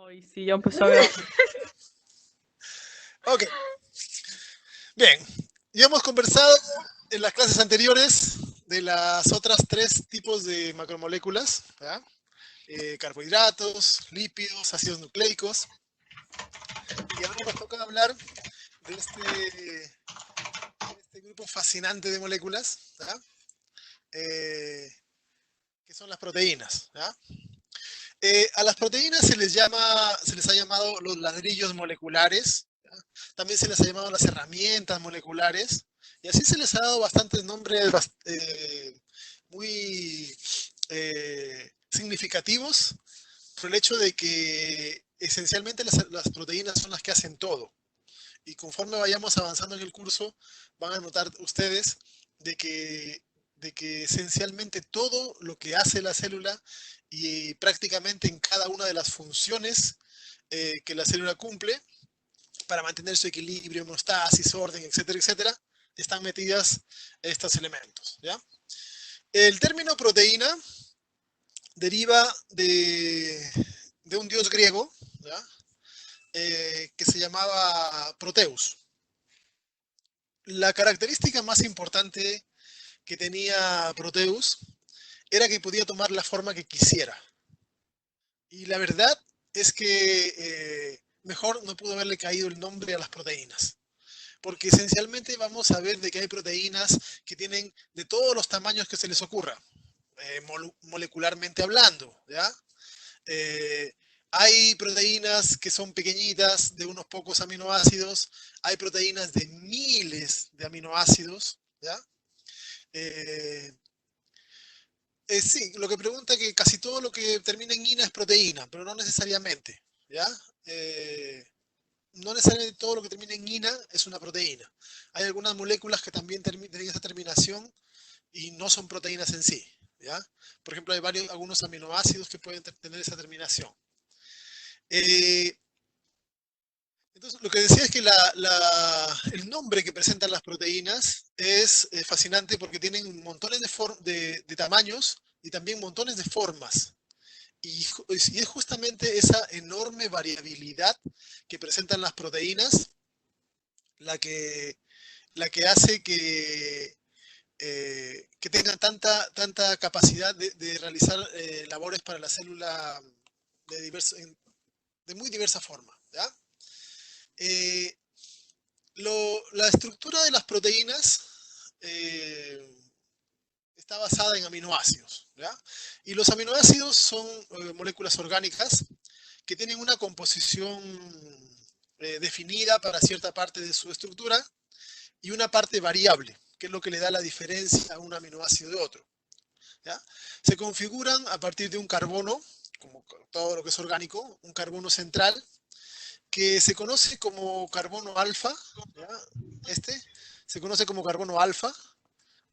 Hoy sí, ya empezó a grabar. Ok, bien. Ya hemos conversado en las clases anteriores de las otras tres tipos de macromoléculas, ¿verdad? Carbohidratos, lípidos, ácidos nucleicos. Y ahora nos toca hablar de este grupo fascinante de moléculas, ¿verdad? Eh, que son las proteínas, ¿verdad? A las proteínas se les ha llamado los ladrillos moleculares, ¿ya? También se les ha llamado las herramientas moleculares, y así se les ha dado bastantes nombres muy significativos por el hecho de que esencialmente las proteínas son las que hacen todo. Y conforme vayamos avanzando en el curso, van a notar ustedes de que, de que esencialmente todo lo que hace la célula y prácticamente en cada una de las funciones que la célula cumple para mantener su equilibrio, homeostasis, orden, etcétera, etcétera, están metidas estos elementos, ¿ya? El término proteína deriva de un dios griego, ¿ya? Que se llamaba Proteus. La característica más importante que tenía Proteus era que podía tomar la forma que quisiera. Y la verdad es que mejor no pudo haberle caído el nombre a las proteínas. Porque esencialmente vamos a ver de que hay proteínas que tienen de todos los tamaños que se les ocurra, molecularmente hablando, ¿ya? Eh, hay proteínas que son pequeñitas, de unos pocos aminoácidos, hay proteínas de miles de aminoácidos, ¿ya? Eh, sí, lo que pregunta es que casi todo lo que termina en ina es proteína, pero no necesariamente, ¿ya? Eh, no necesariamente todo lo que termina en ina es una proteína. Hay algunas moléculas que también tienen esa terminación y no son proteínas en sí, ¿ya? Por ejemplo, hay algunos aminoácidos que pueden tener esa terminación. Eh, entonces, lo que decía es que el nombre que presentan las proteínas es fascinante porque tienen montones de tamaños y también montones de formas. Y es justamente esa enorme variabilidad que presentan las proteínas la que, la que hace que tengan tanta capacidad de realizar labores para la célula de muy diversa forma, ¿ya? Eh, la estructura de las proteínas está basada en aminoácidos, ¿ya? Y los aminoácidos son moléculas orgánicas que tienen una composición definida para cierta parte de su estructura y una parte variable, que es lo que le da la diferencia a un aminoácido de otro, ¿ya? Se configuran a partir de un carbono, como todo lo que es orgánico, un carbono central, que se conoce como carbono alfa, ¿ya? Este se conoce como carbono alfa,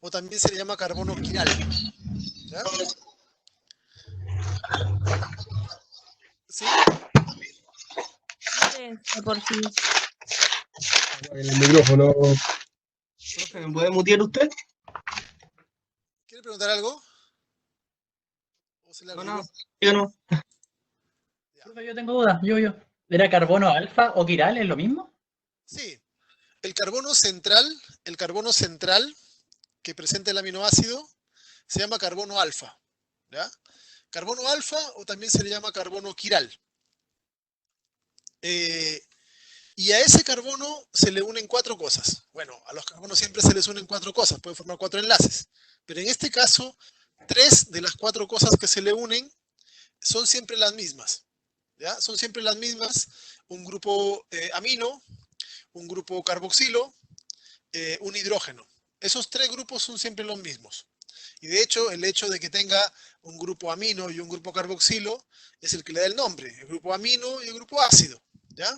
o también se le llama carbono quiral, ¿ya? ¿Sí? Silencio, por fin. El micrófono. Profe, ¿me puede mutear usted? ¿Quiere preguntar algo? ¿O se le No, olvidó? no, yo no. Ya. Profe, yo tengo dudas. ¿Era carbono alfa o quiral? ¿Es lo mismo? Sí, el carbono central, el carbono central que presenta el aminoácido se llama carbono alfa, ¿ya? Carbono alfa o también se le llama carbono quiral. Eh, y a ese carbono se le unen cuatro cosas. Bueno, a los carbonos siempre se les unen cuatro cosas, pueden formar cuatro enlaces. Pero en este caso, tres de las cuatro cosas que se le unen son siempre las mismas, ¿ya? Son siempre las mismas. Un grupo amino, un grupo carboxilo, un hidrógeno. Esos tres grupos son siempre los mismos. Y de hecho, el hecho de que tenga un grupo amino y un grupo carboxilo es el que le da el nombre, el grupo amino y el grupo ácido, ¿ya?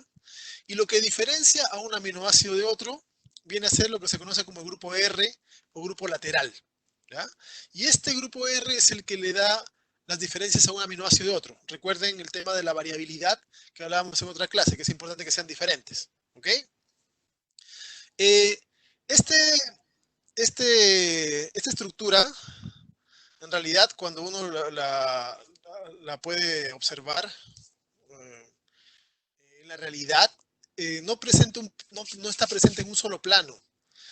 Y lo que diferencia a un aminoácido de otro viene a ser lo que se conoce como el grupo R o grupo lateral, ¿ya? Y este grupo R es el que le da las diferencias a un aminoácido de otro. Recuerden el tema de la variabilidad que hablábamos en otra clase, que es importante que sean diferentes, ¿ok? Eh, este, esta estructura, en realidad, cuando uno la puede observar, la realidad no está presente en un solo plano,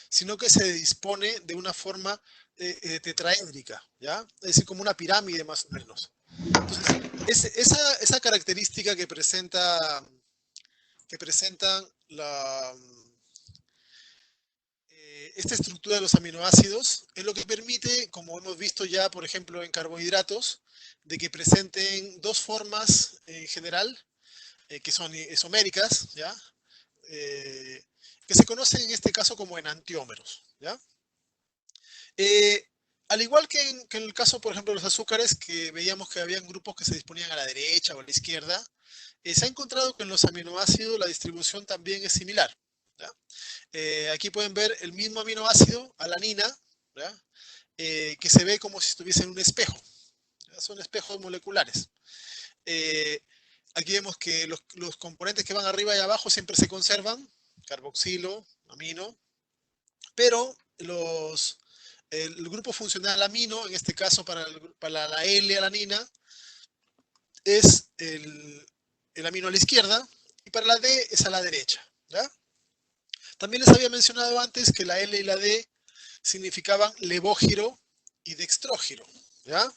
sino que se dispone de una forma tetraédrica, ¿ya? Es decir, como una pirámide más o menos. Entonces, esa característica que presentan esta estructura de los aminoácidos es lo que permite, como hemos visto ya, por ejemplo, en carbohidratos, de que presenten dos formas en general, que son isoméricas, ¿ya? Que se conocen en este caso como enantiómeros, ¿ya? Al igual que en el caso, por ejemplo, de los azúcares, que veíamos que habían grupos que se disponían a la derecha o a la izquierda, se ha encontrado que en los aminoácidos la distribución también es similar, ¿ya? Aquí pueden ver el mismo aminoácido, alanina, ¿ya? Que se ve como si estuviese en un espejo, ¿ya? Son espejos moleculares. Aquí vemos que los componentes que van arriba y abajo siempre se conservan, carboxilo, amino, pero el grupo funcional amino, en este caso para la L-alanina, es el amino a la izquierda y para la D es a la derecha, ¿ya? También les había mencionado antes que la L y la D significaban levógiro y dextrógiro, ¿ya?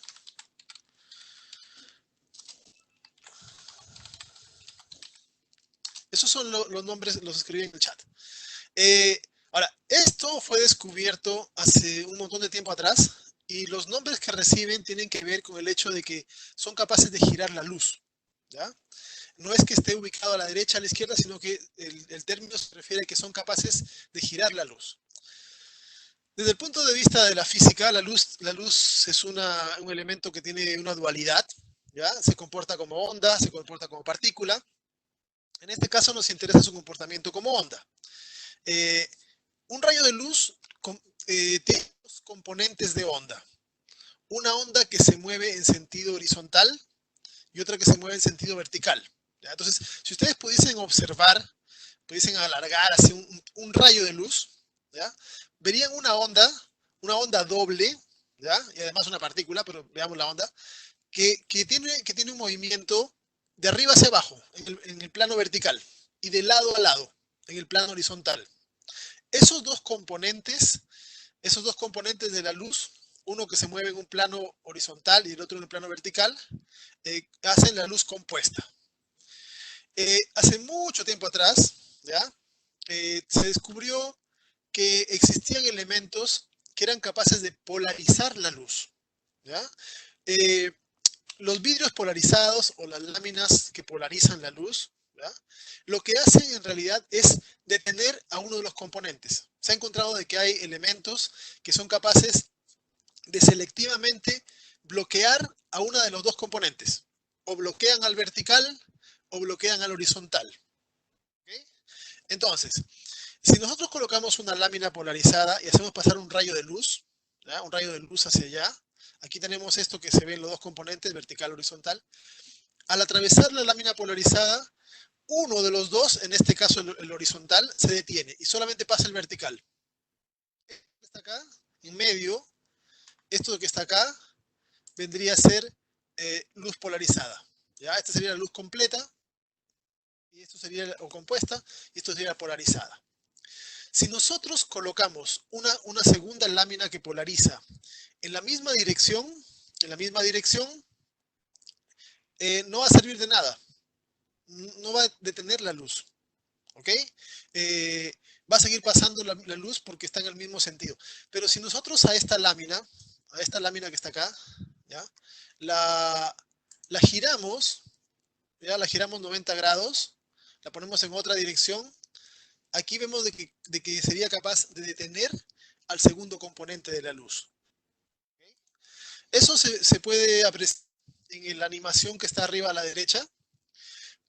Esos son los nombres, los escribí en el chat. Ahora, esto fue descubierto hace un montón de tiempo atrás y los nombres que reciben tienen que ver con el hecho de que son capaces de girar la luz, ¿ya? No es que esté ubicado a la derecha, a la izquierda, sino que el término se refiere a que son capaces de girar la luz. Desde el punto de vista de la física, la luz es un elemento que tiene una dualidad, ¿ya? Se comporta como onda, se comporta como partícula. En este caso nos interesa su comportamiento como onda. Un rayo de luz tiene dos componentes de onda. Una onda que se mueve en sentido horizontal y otra que se mueve en sentido vertical, ¿ya? Entonces, si ustedes pudiesen observar, pudiesen alargar así un rayo de luz, ¿ya? Verían una onda doble, ¿ya? Y además una partícula, pero veamos la onda, que tiene un movimiento de arriba hacia abajo, en el plano vertical, y de lado a lado, en el plano horizontal. Esos dos componentes de la luz, uno que se mueve en un plano horizontal y el otro en un plano vertical, hacen la luz compuesta. Hace mucho tiempo atrás, ¿ya? Se descubrió que existían elementos que eran capaces de polarizar la luz, ¿ya? Los vidrios polarizados o las láminas que polarizan la luz, ¿ya? Lo que hacen en realidad es detener a uno de los componentes. Se ha encontrado de que hay elementos que son capaces de selectivamente bloquear a uno de los dos componentes. O bloquean al vertical o bloquean al horizontal. ¿Okay? Entonces, si nosotros colocamos una lámina polarizada y hacemos pasar un rayo de luz, ¿ya? Un rayo de luz hacia allá, aquí tenemos esto que se ve en los dos componentes, vertical y horizontal. Al atravesar la lámina polarizada, uno de los dos, en este caso el horizontal, se detiene y solamente pasa el vertical. Está acá, en medio, esto que está acá, vendría a ser luz polarizada, ¿ya? Esta sería la luz completa, y esto sería, o compuesta, y esto sería polarizada. Si nosotros colocamos una segunda lámina que polariza en la misma dirección, no va a servir de nada. No va a detener la luz. ¿Ok? Va a seguir pasando la luz porque está en el mismo sentido. Pero si nosotros a esta lámina que está acá, ¿ya? La giramos, ¿ya? La giramos 90 grados, la ponemos en otra dirección. Aquí vemos de que sería capaz de detener al segundo componente de la luz. ¿Okay? Eso se puede apreciar en la animación que está arriba a la derecha.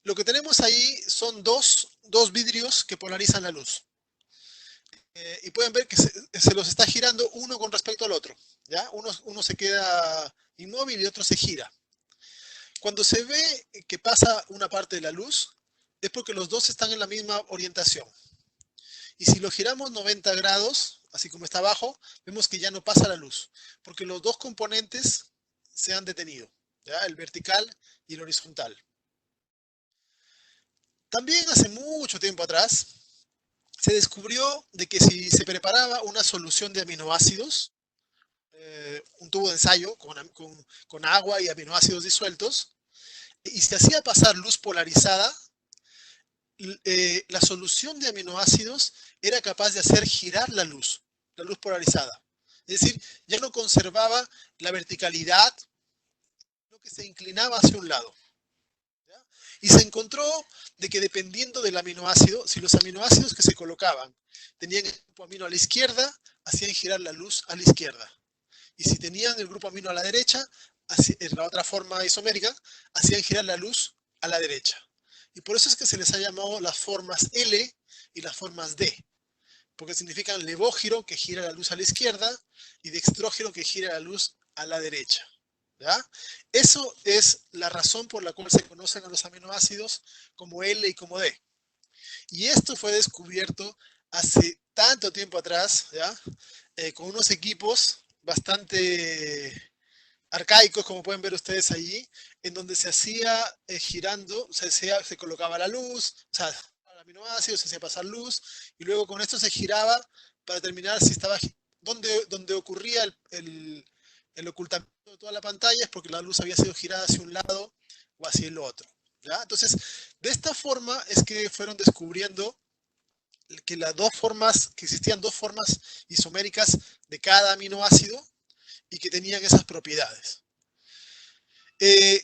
Lo que tenemos ahí son dos vidrios que polarizan la luz. Y pueden ver que se los está girando uno con respecto al otro, ¿ya? Uno se queda inmóvil y el otro se gira. Cuando se ve que pasa una parte de la luz, es porque los dos están en la misma orientación. Y si lo giramos 90 grados, así como está abajo, vemos que ya no pasa la luz, porque los dos componentes se han detenido, ¿ya? El vertical y el horizontal. También hace mucho tiempo atrás se descubrió de que si se preparaba una solución de aminoácidos, un tubo de ensayo con agua y aminoácidos disueltos, y se hacía pasar luz polarizada, la solución de aminoácidos era capaz de hacer girar la luz polarizada. Es decir, ya no conservaba la verticalidad, sino que se inclinaba hacia un lado. ¿Ya? Y se encontró de que dependiendo del aminoácido, si los aminoácidos que se colocaban tenían el grupo amino a la izquierda, hacían girar la luz a la izquierda. Y si tenían el grupo amino a la derecha, en la otra forma isomérica, hacían girar la luz a la derecha. Y por eso es que se les ha llamado las formas L y las formas D, porque significan levógiro, que gira la luz a la izquierda, y dextrógiro, que gira la luz a la derecha. ¿Ya? Eso es la razón por la cual se conocen a los aminoácidos como L y como D. Y esto fue descubierto hace tanto tiempo atrás, ¿ya? Con unos equipos bastante arcaicos, como pueden ver ustedes allí, en donde se hacía girando, se colocaba la luz, o sea, el aminoácido, se hacía pasar luz, y luego con esto se giraba para determinar si estaba, donde ocurría el ocultamiento de toda la pantalla, es porque la luz había sido girada hacia un lado o hacia el otro. ¿Ya? Entonces, de esta forma es que fueron descubriendo que que existían dos formas isoméricas de cada aminoácido y que tenían esas propiedades. El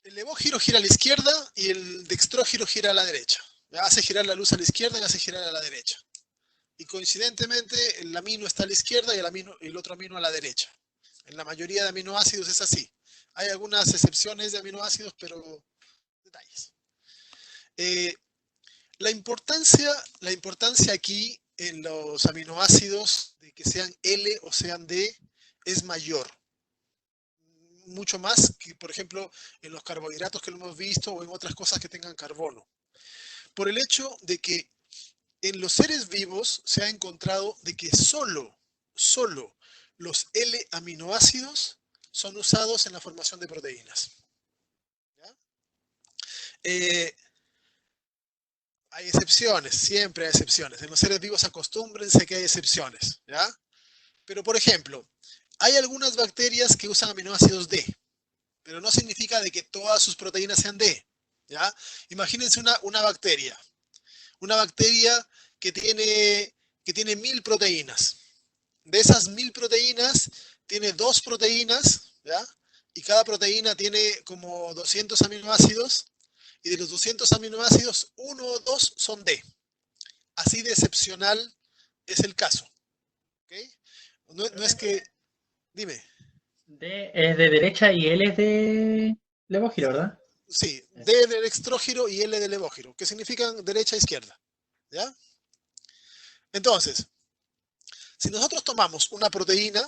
levógiro gira a la izquierda y el dextrógiro gira a la derecha. Hace girar la luz a la izquierda y hace girar a la derecha. Y coincidentemente el amino está a la izquierda y el otro amino a la derecha. En la mayoría de aminoácidos es así. Hay algunas excepciones de aminoácidos, pero detalles. La importancia aquí en los aminoácidos de que sean L o sean D es mayor. Mucho más que, por ejemplo, en los carbohidratos que lo hemos visto o en otras cosas que tengan carbono. Por el hecho de que en los seres vivos se ha encontrado de que solo los L-aminoácidos son usados en la formación de proteínas. ¿Ya? Hay excepciones, siempre hay excepciones. En los seres vivos acostúmbrense que hay excepciones. ¿Ya? Pero, por ejemplo, hay algunas bacterias que usan aminoácidos D, pero no significa de que todas sus proteínas sean D. ¿Ya? Imagínense una bacteria que tiene 1000 proteínas. De esas 1000 proteínas, tiene 2 proteínas, ¿ya? Y cada proteína tiene como 200 aminoácidos, y de los 200 aminoácidos, 1 o 2 son D. Así de excepcional es el caso. ¿Okay? No es que... Dime. D es de derecha y L es de levógiro, ¿verdad? Sí, D de dextrógiro y L de levógiro, que significan derecha e izquierda. ¿Ya? Entonces, si nosotros tomamos una proteína,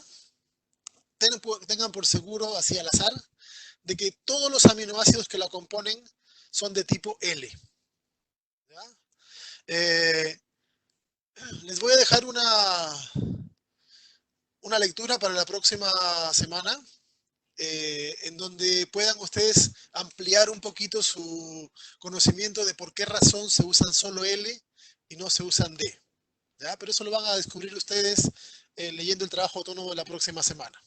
tengan por seguro, así al azar, de que todos los aminoácidos que la componen son de tipo L. ¿Ya? Les voy a dejar una lectura para la próxima semana, en donde puedan ustedes ampliar un poquito su conocimiento de por qué razón se usan solo L y no se usan D. ¿Ya? Pero eso lo van a descubrir ustedes leyendo el trabajo autónomo de la próxima semana.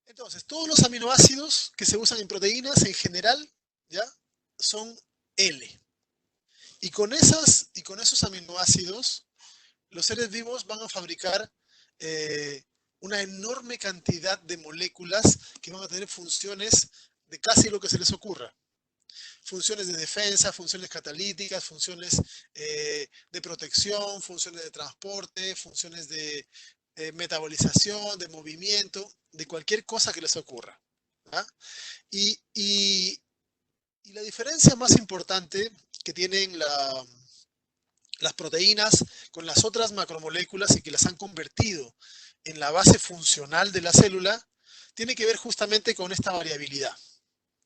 Entonces, todos los aminoácidos que se usan en proteínas en general, ¿ya? Son L. Y con esos aminoácidos, los seres vivos van a fabricar una enorme cantidad de moléculas que van a tener funciones de casi lo que se les ocurra. Funciones de defensa, funciones catalíticas, funciones de protección, funciones de transporte, funciones de metabolización, de movimiento, de cualquier cosa que les ocurra. ¿Ah? Y la diferencia más importante que tienen las proteínas con las otras macromoléculas y que las han convertido en la base funcional de la célula, tiene que ver justamente con esta variabilidad.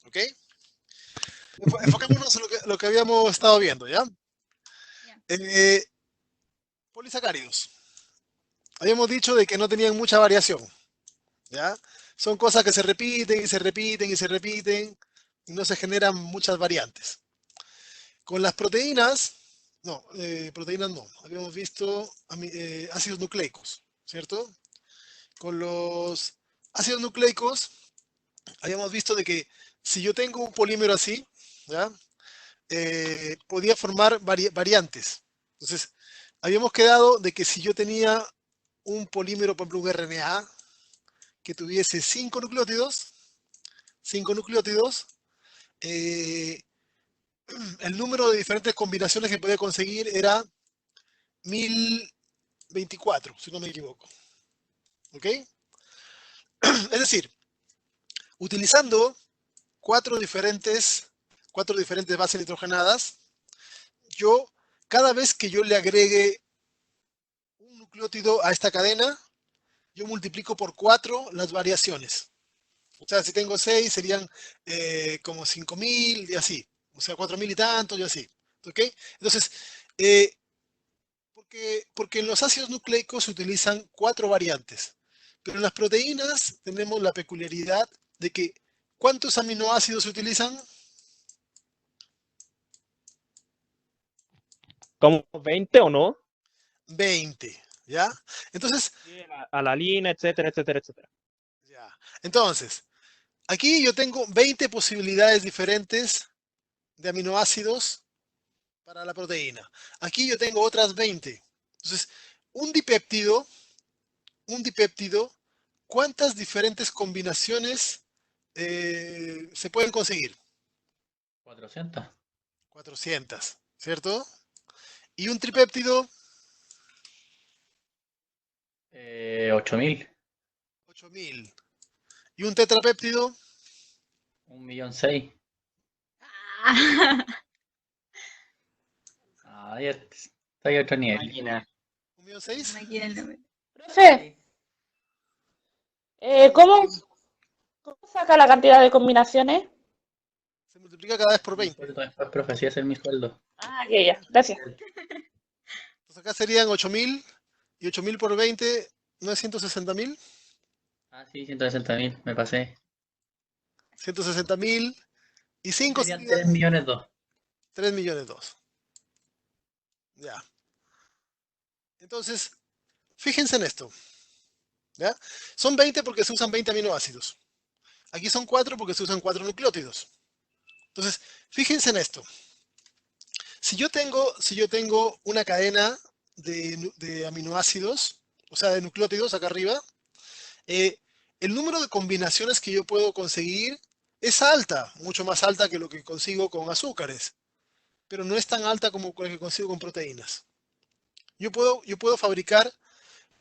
¿Ok? Enfocémonos en lo que habíamos estado viendo, ¿ya? Polisacáridos. Habíamos dicho de que no tenían mucha variación, ¿ya? Son cosas que se repiten y se repiten y se repiten, y no se generan muchas variantes. Con las proteínas, no, proteínas no, habíamos visto ácidos nucleicos, ¿cierto? Con los ácidos nucleicos habíamos visto de que si yo tengo un polímero así, ¿ya? Podía formar variantes. Entonces, habíamos quedado de que si yo tenía un polímero, por ejemplo, un RNA, que tuviese 5 nucleótidos, el número de diferentes combinaciones que podía conseguir era 1024, si no me equivoco. ¿Ok? Es decir, utilizando cuatro diferentes bases nitrogenadas, cada vez que yo le agregue un nucleótido a esta cadena, yo multiplico por 4 las variaciones. O sea, si tengo 6, serían como 5000 y así. O sea, 4000 y tanto y así. ¿Ok? Entonces, porque en los ácidos nucleicos se utilizan 4 variantes. Pero en las proteínas tenemos la peculiaridad de que ¿cuántos aminoácidos se utilizan? ¿Como 20 o no? 20, ¿ya? Entonces, Alanina, etcétera, etcétera, etcétera. ya. Entonces, aquí yo tengo 20 posibilidades diferentes de aminoácidos para la proteína. Aquí yo tengo otras 20. Entonces, un dipéptido, ¿cuántas diferentes combinaciones se pueden conseguir? 400. 400, ¿cierto? Y un tripéptido, 8000. 8000. Y un tetrapéptido, 1.600.000. Ah, ya está ahí otro nivel. Máquina. 1.600.000. Aquí el número. Profe, ¿cómo saca la cantidad de combinaciones? Se multiplica cada vez por Mi 20. sueldo después, profe, sí, ese es mi sueldo. Ah, que ya, gracias. Entonces acá serían 8000 y 8000 por 20, ¿no es 160.000? Ah, sí, 160.000, me pasé. 160.000 y 5 Serían serían 3.200.000. 3.200.000. Ya. Entonces, fíjense en esto. ¿Ya? Son 20 porque se usan 20 aminoácidos. Aquí son 4 porque se usan 4 nucleótidos. Entonces, fíjense en esto. Si yo tengo una cadena de aminoácidos, o sea, de nucleótidos acá arriba, el número de combinaciones que yo puedo conseguir es alta, mucho más alta que lo que consigo con azúcares, pero no es tan alta como lo que consigo con proteínas. Yo puedo fabricar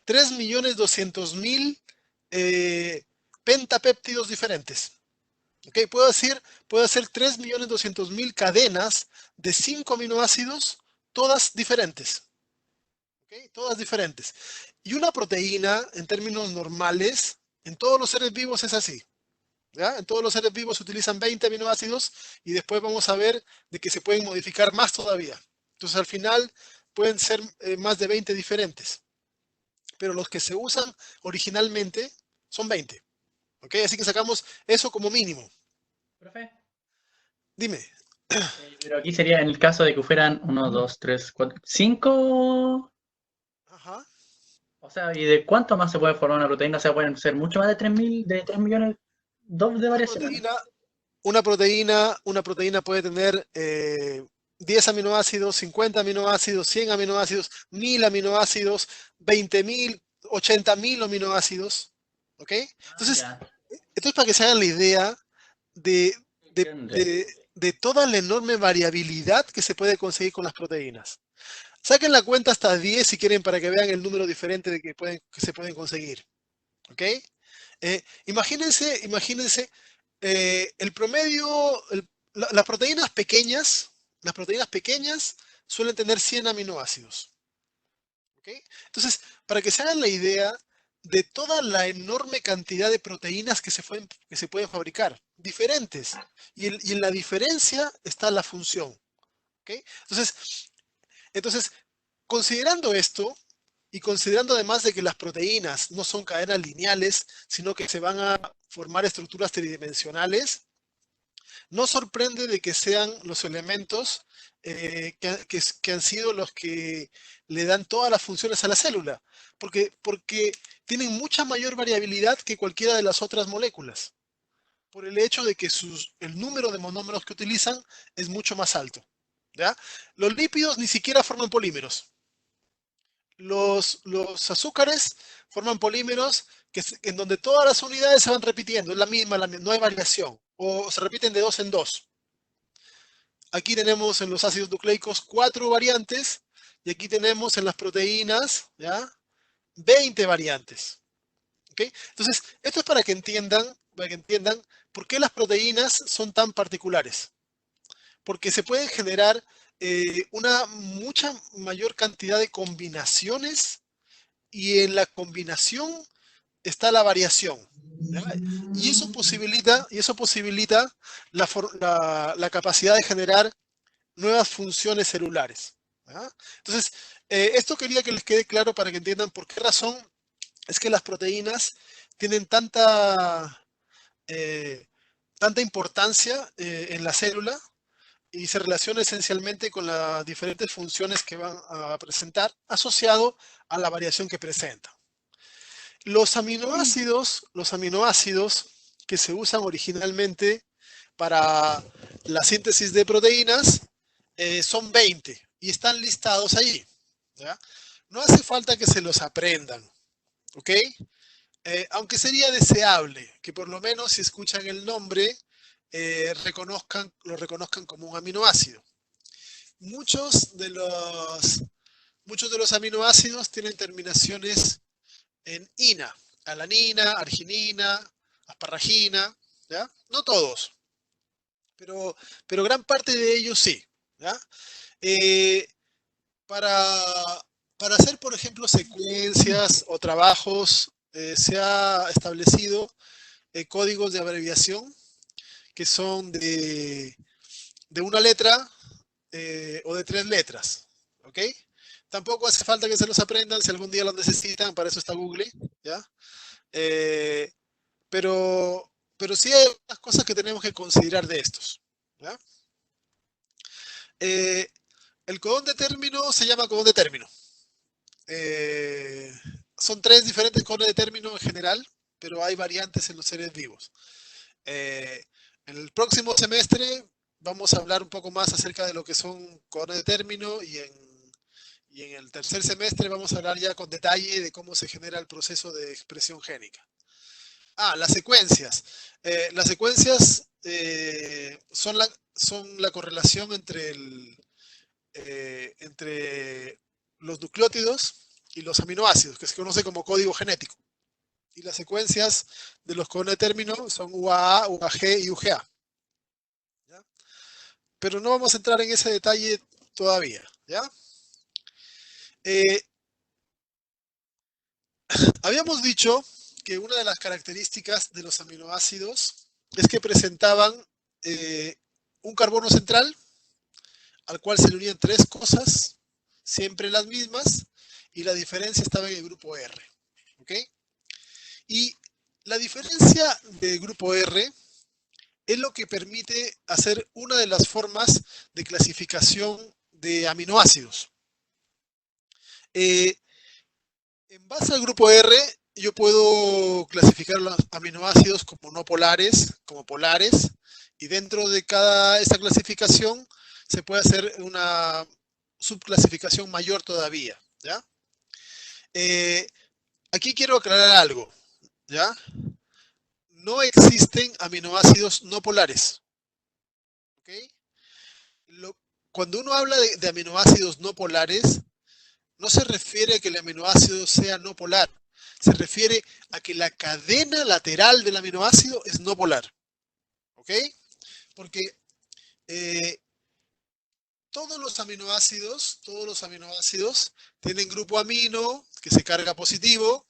3.200.000 pentapéptidos diferentes. ¿Ok? Puedo hacer 3.200.000 cadenas de 5 aminoácidos, todas diferentes. ¿Ok? Todas diferentes. Y una proteína, en términos normales, en todos los seres vivos es así. ¿Ya? En todos los seres vivos se utilizan 20 aminoácidos y después vamos a ver de que se pueden modificar más todavía. Entonces al final pueden ser más de 20 diferentes. Pero los que se usan originalmente son 20. ¿Ok? Así que sacamos eso como mínimo. Profe, Dime. pero aquí sería en el caso de que fueran 1, 2, 3, 4, 5. Ajá. O sea, ¿y de cuánto más se puede formar una proteína? O sea, pueden ser mucho más de 3.000, de 3 millones, dos de Una variaciones, ¿no? proteína, una proteína puede tener 10 aminoácidos, 50 aminoácidos, 100 aminoácidos, 1000 aminoácidos, 20.000, 80.000 aminoácidos. ¿Ok? Entonces, Ya, esto es para que se hagan la idea de, de, entiendo. de toda la enorme variabilidad que se puede conseguir con las proteínas. Saquen la cuenta hasta 10 si quieren para que vean el número diferente de que se pueden conseguir. ¿Ok? Imagínense el promedio, las proteínas pequeñas suelen tener 100 aminoácidos. ¿Ok? Entonces, para que se hagan la idea de toda la enorme cantidad de proteínas que se pueden fabricar, diferentes. Y en la diferencia está la función. ¿Ok? Entonces, considerando esto, y considerando además de que las proteínas no son cadenas lineales, sino que se van a formar estructuras tridimensionales, no sorprende de que sean los elementos que han sido los que le dan todas las funciones a la célula, porque tienen mucha mayor variabilidad que cualquiera de las otras moléculas, por el hecho de que el número de monómeros que utilizan es mucho más alto. ¿Ya? Los lípidos ni siquiera forman polímeros. Los azúcares forman polímeros en donde todas las unidades se van repitiendo, es la misma, no hay variación, o se repiten de 2 en 2. Aquí tenemos en los ácidos nucleicos 4 variantes, y aquí tenemos en las proteínas, ¿ya? 20 variantes. ¿Okay? Entonces, esto es para que entiendan por qué las proteínas son tan particulares. Porque se pueden generar una mucha mayor cantidad de combinaciones, y en la combinación está la variación. ¿Ya? Y eso posibilita la capacidad de generar nuevas funciones celulares. ¿Ya? Entonces, esto quería que les quede claro para que entiendan por qué razón es que las proteínas tienen tanta importancia en la célula, y se relaciona esencialmente con las diferentes funciones que van a presentar, asociado a la variación que presenta. Los aminoácidos que se usan originalmente para la síntesis de proteínas son 20 y están listados allí. ¿Ya? No hace falta que se los aprendan, ¿ok? Aunque sería deseable que por lo menos si escuchan el nombre lo reconozcan como un aminoácido. Muchos de los aminoácidos tienen terminaciones en ina, alanina, arginina, asparragina, ¿ya? No todos, pero gran parte de ellos sí, ¿ya? Para hacer, por ejemplo, secuencias o trabajos, se ha establecido códigos de abreviación que son de una letra o de 3 letras, ¿ok? Tampoco hace falta que se los aprendan, si algún día los necesitan, para eso está Google, ¿ya? Pero sí hay unas cosas que tenemos que considerar de estos, ¿ya? El codón de término se llama codón de término. Son 3 diferentes codones de término en general, pero hay variantes en los seres vivos. En el próximo semestre vamos a hablar un poco más acerca de lo que son codones de término, y en el tercer semestre vamos a hablar ya con detalle de cómo se genera el proceso de expresión génica. Las secuencias. Las secuencias son la correlación entre los nucleótidos y los aminoácidos, que se conoce como código genético. Y las secuencias de los codones de término son UAA, UAG y UGA. ¿Ya? Pero no vamos a entrar en ese detalle todavía. ¿Ya? Habíamos dicho que una de las características de los aminoácidos es que presentaban un carbono central al cual se le unían 3 cosas, siempre las mismas, y la diferencia estaba en el grupo R. ¿Ok? Y la diferencia del grupo R es lo que permite hacer una de las formas de clasificación de aminoácidos. En base al grupo R, yo puedo clasificar los aminoácidos como no polares, como polares, y dentro de esta clasificación se puede hacer una subclasificación mayor todavía, ¿ya? Aquí quiero aclarar algo, ¿ya? No existen aminoácidos no polares, ¿ok? Cuando uno habla de aminoácidos no polares, no se refiere a que el aminoácido sea no polar, se refiere a que la cadena lateral del aminoácido es no polar, ¿ok? Porque todos los aminoácidos tienen grupo amino que se carga positivo,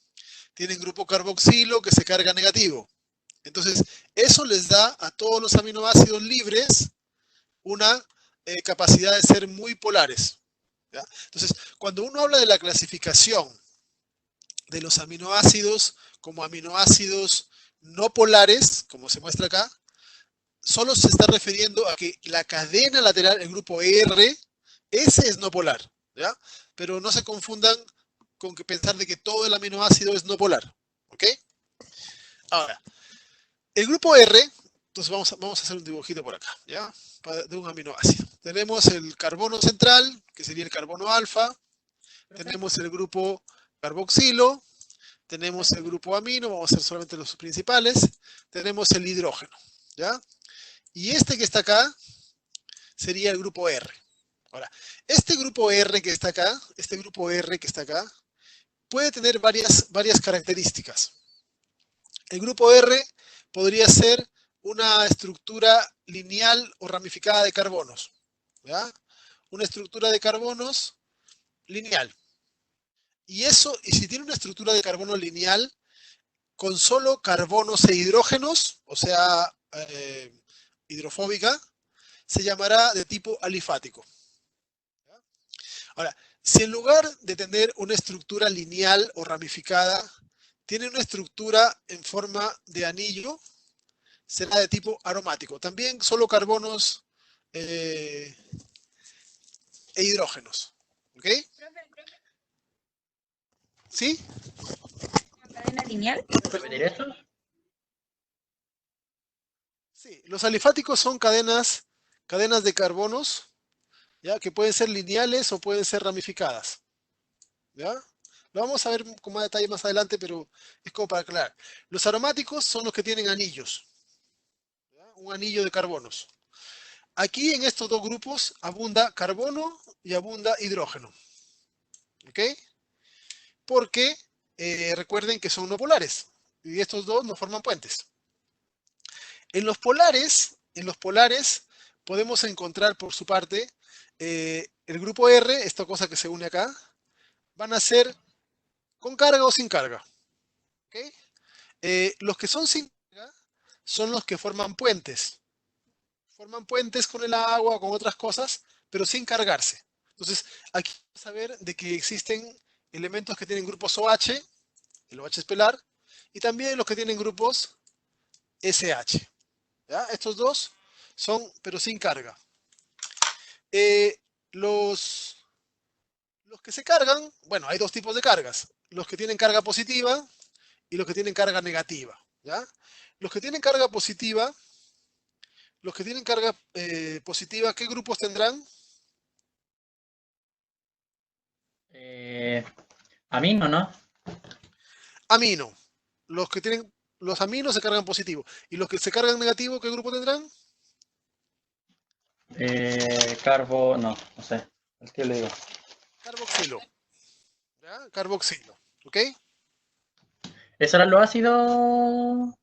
tienen grupo carboxilo que se carga negativo. Entonces, eso les da a todos los aminoácidos libres una capacidad de ser muy polares. ¿Ya? Entonces, cuando uno habla de la clasificación de los aminoácidos como aminoácidos no polares, como se muestra acá, solo se está refiriendo a que la cadena lateral, el grupo R, ese es no polar, ¿ya? Pero no se confundan con que pensar de que todo el aminoácido es no polar, ¿ok? Ahora, el grupo R, entonces vamos a hacer un dibujito por acá, ¿ya? De un aminoácido. Tenemos el carbono central, que sería el carbono alfa. Tenemos el grupo carboxilo. Tenemos el grupo amino, vamos a hacer solamente los principales. Tenemos el hidrógeno, ¿ya? Y este que está acá sería el grupo R. Ahora, este grupo R que está acá, puede tener varias características. El grupo R podría ser una estructura lineal o ramificada de carbonos, ¿ya? Una estructura de carbonos lineal. Y si tiene una estructura de carbono lineal con solo carbonos e hidrógenos, o sea, hidrofóbica, se llamará de tipo alifático. ¿Ya? Ahora, si en lugar de tener una estructura lineal o ramificada, tiene una estructura en forma de anillo, será de tipo aromático. También solo carbonos e hidrógenos. ¿Ok? ¿Sí? ¿Cadena lineal? ¿Repetir eso? Sí, los alifáticos son cadenas de carbonos, ¿ya? Que pueden ser lineales o pueden ser ramificadas. ¿Ya? Lo vamos a ver con más detalle más adelante, pero es como para aclarar. Los aromáticos son los que tienen anillos, ¿ya? Un anillo de carbonos. Aquí en estos dos grupos abunda carbono y abunda hidrógeno. ¿Ok? Porque recuerden que son no polares y estos dos no forman puentes. En los polares podemos encontrar por su parte el grupo R, esta cosa que se une acá, van a ser con carga o sin carga. ¿Okay? Los que son sin carga son los que forman puentes. Forman puentes con el agua o con otras cosas, pero sin cargarse. Entonces, aquí vamos a ver de que existen elementos que tienen grupos OH, el OH espelar, y también los que tienen grupos SH. ¿Ya? Estos dos son, pero sin carga. Los que se cargan, bueno, hay dos tipos de cargas. Los que tienen carga positiva y los que tienen carga negativa. ¿Ya? Los que tienen carga positiva, ¿qué grupos tendrán? Amino, ¿no? Amino. Los aminos se cargan positivo. ¿Y los que se cargan negativo, qué grupo tendrán? No sé. ¿El que le digo? Carboxilo. ¿Ya? Carboxilo. ¿Ok? ¿Esos eran los ácidos?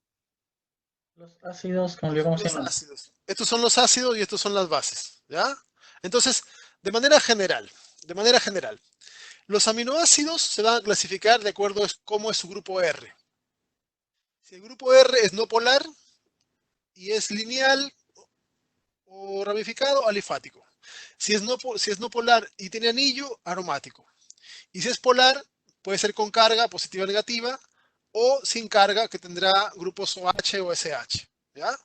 Los ácidos, ¿cómo se Los llaman? ácidos. Estos son los ácidos y estos son las bases. ¿Ya? Entonces, de manera general, los aminoácidos se van a clasificar de acuerdo a cómo es su grupo R. Si el grupo R es no polar y es lineal o ramificado, alifático. Si es no polar y tiene anillo, aromático. Y si es polar, puede ser con carga positiva o negativa, o sin carga, que tendrá grupos OH o SH. ¿Ya?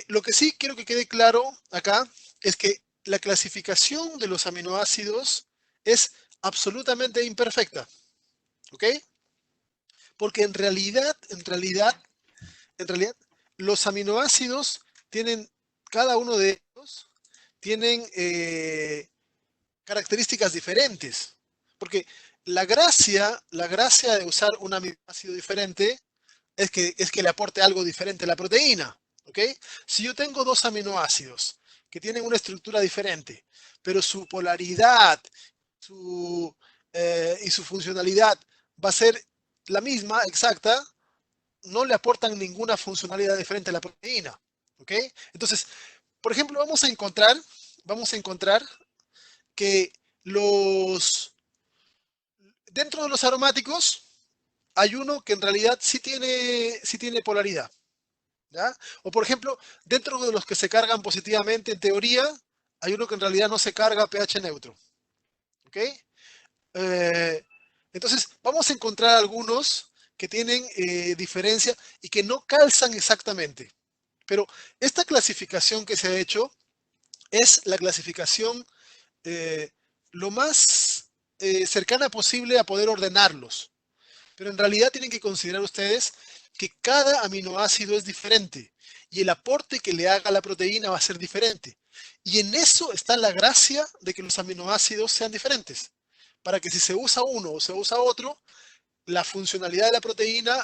Lo que sí quiero que quede claro acá es que la clasificación de los aminoácidos es absolutamente imperfecta. ¿Ok? Porque en realidad, los aminoácidos tienen, cada uno de ellos, tienen características diferentes. Porque la gracia de usar un aminoácido diferente es que le aporte algo diferente a la proteína. ¿Ok? Si yo tengo dos aminoácidos que tienen una estructura diferente, pero su polaridad y su funcionalidad va a ser la misma, exacta, no le aportan ninguna funcionalidad diferente a la proteína. ¿Ok? Entonces, por ejemplo, vamos a encontrar que dentro de los aromáticos hay uno que en realidad sí tiene polaridad. ¿Ya? O por ejemplo, dentro de los que se cargan positivamente, en teoría, hay uno que en realidad no se carga a pH neutro. ¿Ok? Entonces, vamos a encontrar algunos que tienen diferencia y que no calzan exactamente. Pero esta clasificación que se ha hecho es la clasificación lo más cercana posible a poder ordenarlos. Pero en realidad tienen que considerar ustedes que cada aminoácido es diferente y el aporte que le haga la proteína va a ser diferente. Y en eso está la gracia de que los aminoácidos sean diferentes. Para que si se usa uno o se usa otro, la funcionalidad de la proteína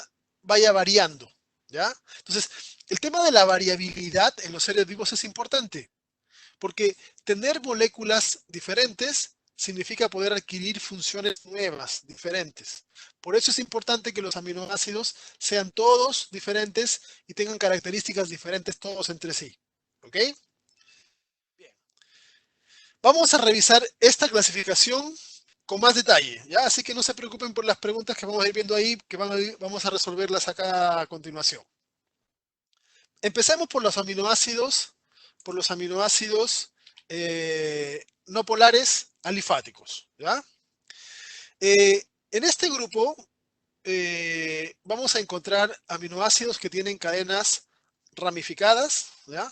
vaya variando, ¿ya? Entonces, el tema de la variabilidad en los seres vivos es importante, porque tener moléculas diferentes significa poder adquirir funciones nuevas, diferentes. Por eso es importante que los aminoácidos sean todos diferentes y tengan características diferentes todos entre sí, ¿ok? Bien. Vamos a revisar esta clasificación con más detalle, ¿ya? Así que no se preocupen por las preguntas que vamos a ir viendo ahí, que vamos a resolverlas acá a continuación. Empecemos por los aminoácidos no polares alifáticos, ¿ya? En este grupo vamos a encontrar aminoácidos que tienen cadenas ramificadas, ¿ya?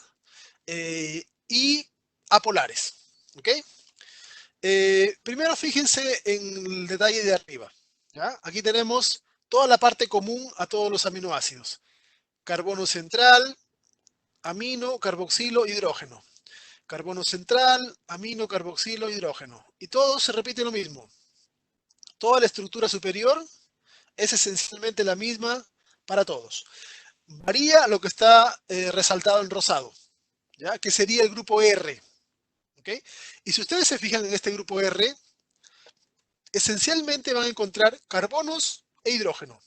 Y apolares, ¿ok? Primero fíjense en el detalle de arriba, ¿ya? Aquí tenemos toda la parte común a todos los aminoácidos. Carbono central, amino, carboxilo, hidrógeno. Carbono central, amino, carboxilo, hidrógeno. Y todo se repite lo mismo. Toda la estructura superior es esencialmente la misma para todos. Varía lo que está resaltado en rosado, ¿ya? Que sería el grupo R. ¿Okay? Y si ustedes se fijan en este grupo R, esencialmente van a encontrar carbonos e hidrógeno.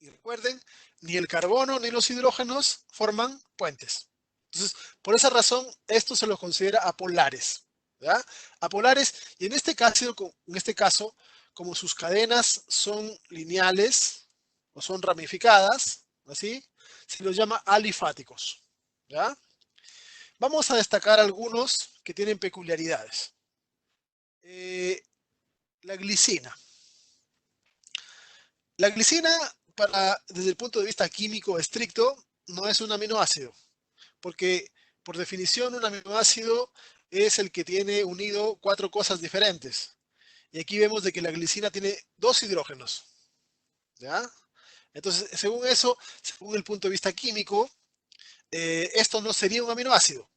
Y recuerden, ni el carbono ni los hidrógenos forman puentes. Entonces, por esa razón, esto se los considera apolares, ¿ya? Apolares, y en este caso, como sus cadenas son lineales o son ramificadas, ¿así? Se los llama alifáticos, ¿ya? Vamos a destacar algunos que tienen peculiaridades. La glicina. La glicina, desde el punto de vista químico estricto, no es un aminoácido, porque por definición un aminoácido es el que tiene unido 4 cosas diferentes. Y aquí vemos de que la glicina tiene 2 hidrógenos, ¿ya? Entonces, según eso, según el punto de vista químico, esto no sería un aminoácido.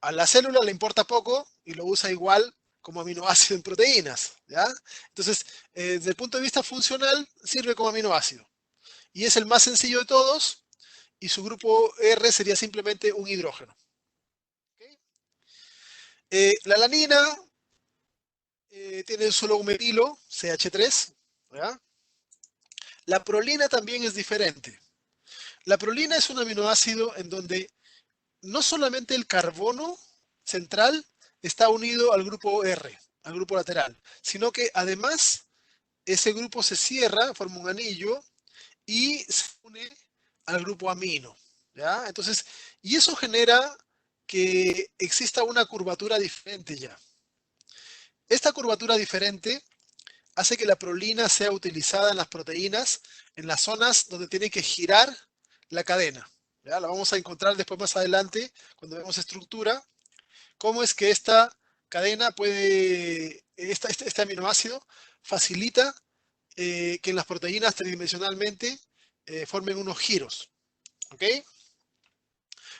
A la célula le importa poco y lo usa igual como aminoácido en proteínas, ¿ya? Entonces, desde el punto de vista funcional, sirve como aminoácido. Y es el más sencillo de todos, y su grupo R sería simplemente un hidrógeno. ¿Okay? La alanina tiene solo un metilo, CH3, ¿ya? La prolina también es diferente. La prolina es un aminoácido en donde no solamente el carbono central está unido al grupo R, al grupo lateral, sino que además ese grupo se cierra, forma un anillo y se une al grupo amino, ¿ya? Entonces, y eso genera que exista una curvatura diferente ya. Esta curvatura diferente hace que la prolina sea utilizada en las proteínas en las zonas donde tiene que girar la cadena. ¿Ya? La vamos a encontrar después más adelante cuando vemos estructura. Cómo es que esta cadena este aminoácido facilita que en las proteínas tridimensionalmente formen unos giros. ¿Ok?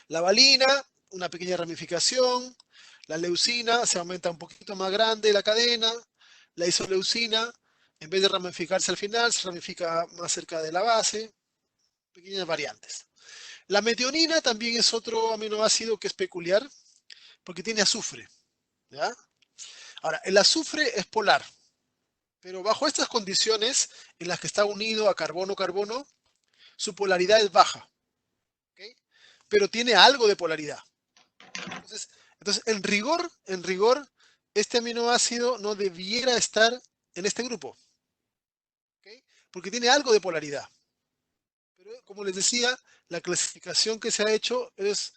La valina, una pequeña ramificación. La leucina se aumenta un poquito más grande la cadena. La isoleucina, en vez de ramificarse al final, se ramifica más cerca de la base. Pequeñas variantes. La metionina también es otro aminoácido que es peculiar porque tiene azufre, ¿ya? Ahora, el azufre es polar, pero bajo estas condiciones en las que está unido a carbono-carbono, su polaridad es baja, ¿okay? Pero tiene algo de polaridad. Entonces en rigor, este aminoácido no debiera estar en este grupo, ¿okay? Porque tiene algo de polaridad. Pero como les decía, la clasificación que se ha hecho es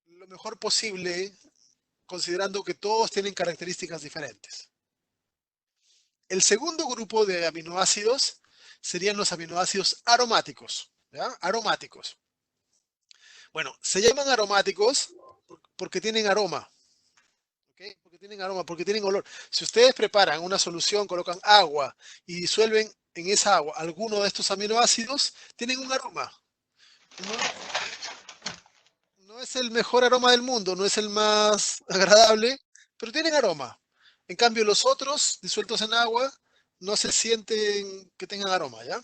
lo mejor posible, considerando que todos tienen características diferentes. El segundo grupo de aminoácidos serían los aminoácidos aromáticos, ¿ya? Aromáticos. Bueno, se llaman aromáticos porque tienen aroma. ¿Ok? Porque tienen aroma, porque tienen olor. Si ustedes preparan una solución, colocan agua y disuelven en esa agua alguno de estos aminoácidos, tienen un aroma. No es el mejor aroma del mundo, no es el más agradable, pero tienen aroma. En cambio, los otros, disueltos en agua, no se sienten que tengan aroma, ¿ya?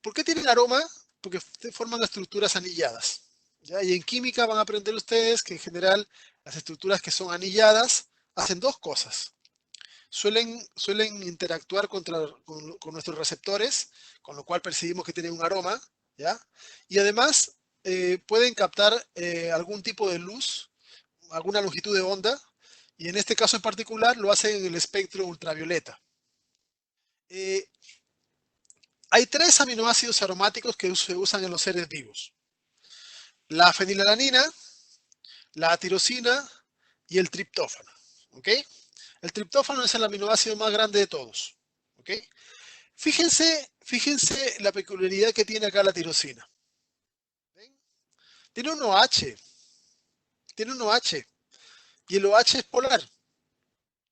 ¿Por qué tienen aroma? Porque forman estructuras anilladas, ¿ya? Y en química van a aprender ustedes que en general las estructuras que son anilladas hacen dos cosas. Suelen interactuar con nuestros receptores, con lo cual percibimos que tienen un aroma, ¿ya? Y además pueden captar algún tipo de luz, alguna longitud de onda, y en este caso en particular lo hacen en el espectro ultravioleta. Hay 3 aminoácidos aromáticos que se usan en los seres vivos. La fenilalanina, la tirosina y el triptófano. ¿Ok? El triptófano es el aminoácido más grande de todos. ¿Ok? Fíjense la peculiaridad que tiene acá la tirosina. ¿Ven? Tiene un OH. Tiene un OH. Y el OH es polar.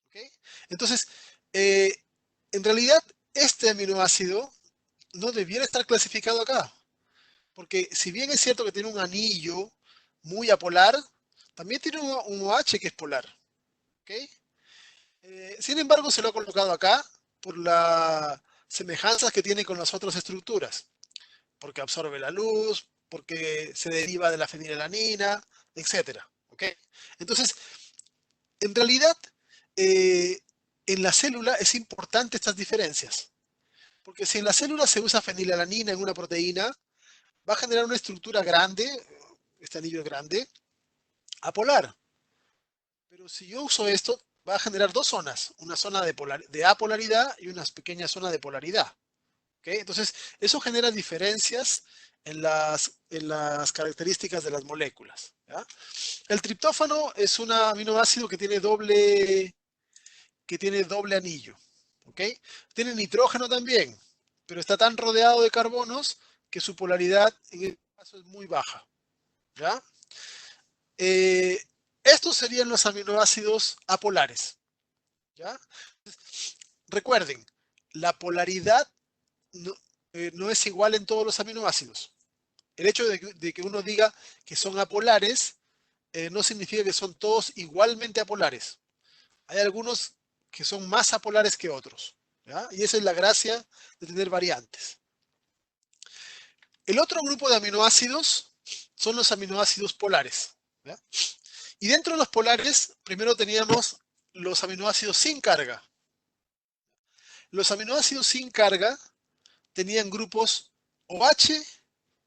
¿Ok? Entonces, en realidad, este aminoácido no debiera estar clasificado acá. Porque si bien es cierto que tiene un anillo muy apolar, también tiene un OH que es polar. ¿Ok? Sin embargo, se lo ha colocado acá por las semejanzas que tiene con las otras estructuras. Porque absorbe la luz, porque se deriva de la fenilalanina, etc. ¿Ok? Entonces, en realidad, en la célula es importante estas diferencias. Porque si en la célula se usa fenilalanina en una proteína, va a generar una estructura grande, este anillo es grande, apolar. Pero si yo uso esto, va a generar 2 zonas, una zona de apolaridad y una pequeña zona de polaridad. ¿Okay? Entonces, eso genera diferencias en las características de las moléculas. ¿Ya? El triptófano es un aminoácido que tiene doble anillo. ¿Okay? Tiene nitrógeno también, pero está tan rodeado de carbonos que su polaridad en el caso es muy baja. ¿Ya? Estos serían los aminoácidos apolares. ¿Ya? Recuerden, la polaridad no es igual en todos los aminoácidos. El hecho de que uno diga que son apolares no significa que son todos igualmente apolares. Hay algunos que son más apolares que otros. ¿Ya? Y esa es la gracia de tener variantes. El otro grupo de aminoácidos son los aminoácidos polares. ¿Ya? Y dentro de los polares, primero teníamos los aminoácidos sin carga. Los aminoácidos sin carga tenían grupos OH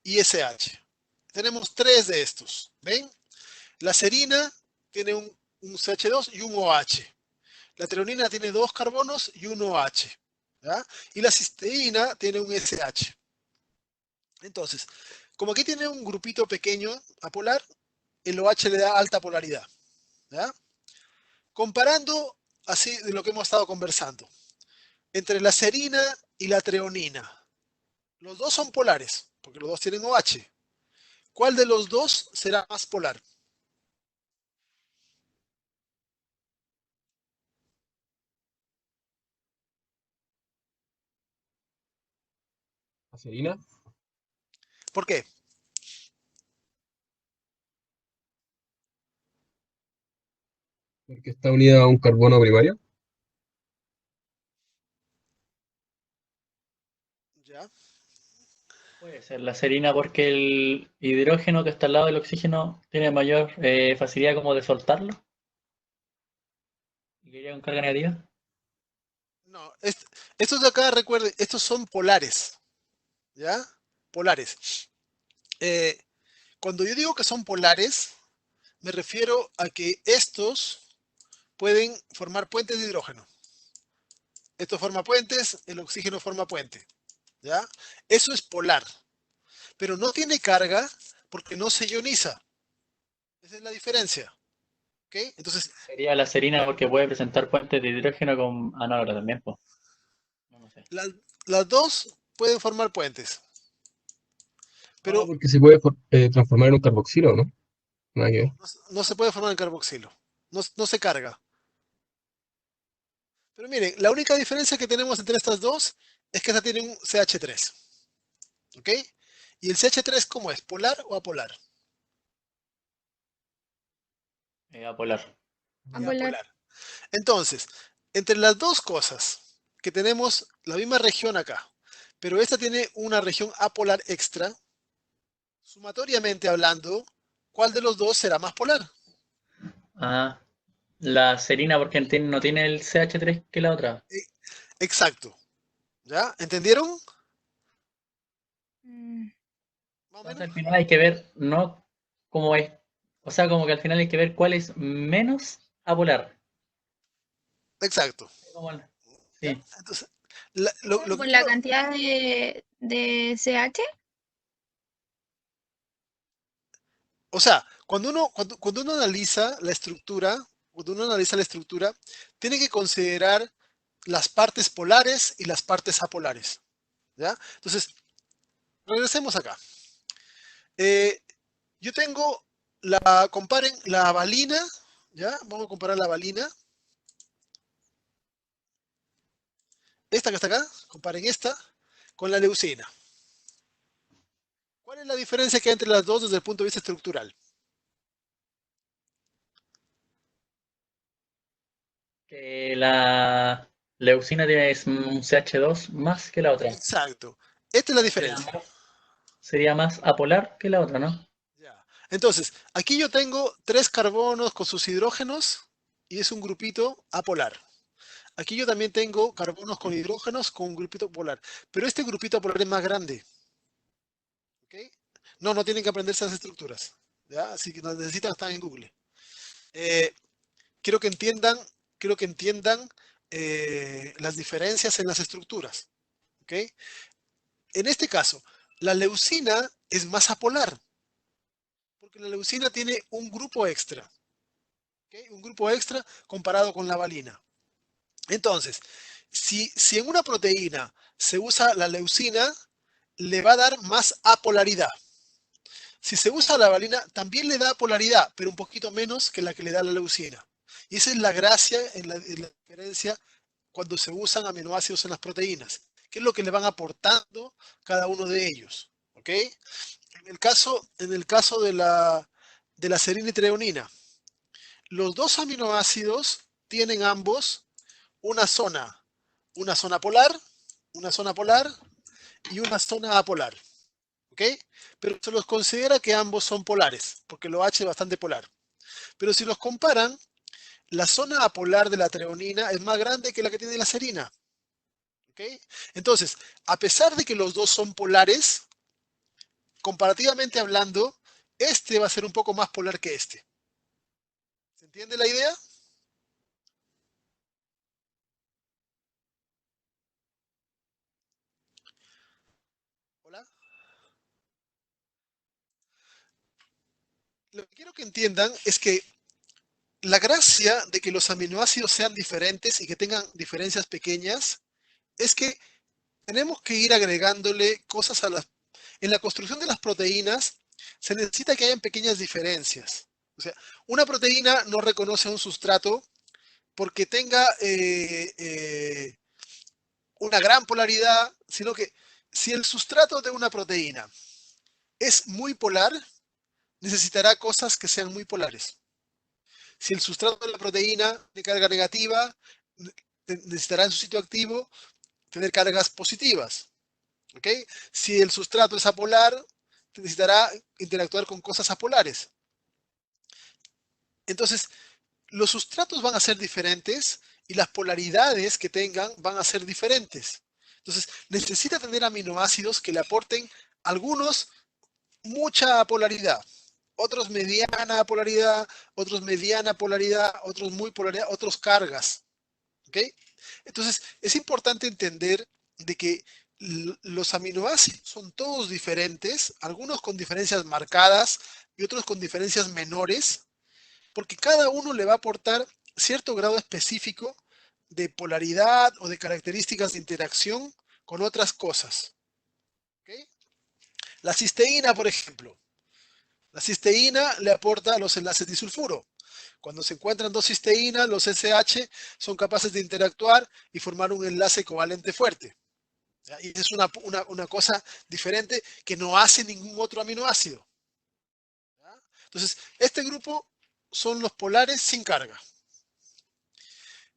y SH. Tenemos 3 de estos. ¿Ven? La serina tiene un CH2 y un OH. La treonina tiene 2 carbonos y un OH. ¿Ya? Y la cisteína tiene un SH. Entonces, como aquí tiene un grupito pequeño apolar, el OH le da alta polaridad. ¿Ya? Comparando así de lo que hemos estado conversando, entre la serina y la treonina, los dos son polares, porque los dos tienen OH. ¿Cuál de los dos será más polar? ¿La serina? ¿Por qué? Porque está unida a un carbono primario. ¿Ya? Puede ser la serina porque el hidrógeno que está al lado del oxígeno tiene mayor facilidad como de soltarlo. Y quería con carga negativa. No, estos de acá, recuerden, estos son polares. ¿Ya? Polares. Cuando yo digo que son polares, me refiero a que estos pueden formar puentes de hidrógeno. Esto forma puentes, el oxígeno forma puente. ¿Ya? Eso es polar. Pero no tiene carga porque no se ioniza. Esa es la diferencia. ¿Ok? Entonces, Sería la serina porque puede presentar puentes de hidrógeno con... Ah, no, ahora también, pues. No, no sé. las dos pueden formar puentes. Pero Porque se puede transformar en un carboxilo, ¿no? Nada que ver. no se puede formar en carboxilo. No se carga. Pero miren, la única diferencia que tenemos entre estas dos es que esta tiene un CH3. ¿Ok? ¿Y el CH3 cómo es? ¿Polar o apolar? Apolar. Es Apolar. apolar. Entonces, entre las dos cosas que tenemos la misma región acá, pero esta tiene una región apolar extra, sumatoriamente hablando, ¿cuál de los dos será más polar? Ah, la serina porque no tiene el CH3 que la otra. Exacto. ¿Ya? ¿Entendieron? Mm, Más o Entonces menos. al final hay que ver, no cómo es, o sea, como que al final hay que ver cuál es menos apolar. Exacto. Como ¿Ya? sí, Entonces, lo que ¿Por la quiero, cantidad de CH? o sea, cuando uno analiza la estructura, tiene que considerar las partes polares y las partes apolares. ¿Ya? Entonces, regresemos acá. Eh, yo tengo comparen la valina, ¿ya? Vamos a comparar la valina. Esta que está acá, comparen esta con la leucina. ¿Cuál es la diferencia que hay entre las dos desde el punto de vista estructural? que la leucina tiene un CH2 más que la otra. Exacto. Esta es la Sería diferencia. sería más apolar que la otra, ¿no? Ya. Entonces, aquí yo tengo 3 carbonos con sus hidrógenos y es un grupito apolar. Aquí yo también tengo carbonos con hidrógenos con un grupito polar. Pero este grupito polar es más grande. ¿Ok? No tienen que aprenderse esas estructuras. ¿Ya? Así que no necesitan estar en Google. Eh, quiero que entiendan, quiero que entiendan las diferencias en las estructuras. ¿Ok? En este caso, la leucina es más apolar, porque la leucina tiene un grupo extra. ¿Ok? Un grupo extra comparado con la valina. Entonces, si en una proteína se usa la leucina, le va a dar más apolaridad. Si se usa la valina, también le da polaridad, pero un poquito menos que la que le da la leucina. Y esa es la gracia en la diferencia cuando se usan aminoácidos en las proteínas, que es lo que le van aportando cada uno de ellos. ¿Ok? En el caso de la serina y treonina, los dos aminoácidos tienen ambos una zona, una zona polar, una zona polar y una zona apolar. ¿Ok? Pero se los considera que ambos son polares, porque lo H es bastante polar. Pero si los comparan, la zona apolar de la treonina es más grande que la que tiene la serina. ¿Ok? Entonces, a pesar de que los dos son polares, comparativamente hablando, este va a ser un poco más polar que este. ¿Se entiende la idea? ¿Hola? Lo que quiero que entiendan es que la gracia de que los aminoácidos sean diferentes y que tengan diferencias pequeñas es que tenemos que ir agregándole cosas en la construcción de las proteínas se necesita que hayan pequeñas diferencias. O sea, una proteína no reconoce un sustrato porque tenga una gran polaridad, sino que si el sustrato de una proteína es muy polar, necesitará cosas que sean muy polares. Si el sustrato de la proteína tiene carga negativa, necesitará en su sitio activo tener cargas positivas. ¿Ok? Si el sustrato es apolar, necesitará interactuar con cosas apolares. Entonces, los sustratos van a ser diferentes y las polaridades que tengan van a ser diferentes. Entonces, necesita tener aminoácidos que le aporten algunos mucha polaridad, otros mediana polaridad, otros mediana polaridad, otros muy polaridad, otros cargas. ¿Ok? Entonces, es importante entender de que los aminoácidos son todos diferentes, algunos con diferencias marcadas y otros con diferencias menores, porque cada uno le va a aportar cierto grado específico de polaridad o de características de interacción con otras cosas. ¿Ok? La cisteína, por ejemplo. La cisteína le aporta los enlaces disulfuro. Cuando se encuentran dos cisteínas, los SH son capaces de interactuar y formar un enlace covalente fuerte. ¿Ya? Y es una cosa diferente que no hace ningún otro aminoácido. ¿Ya? Entonces, este grupo son los polares sin carga.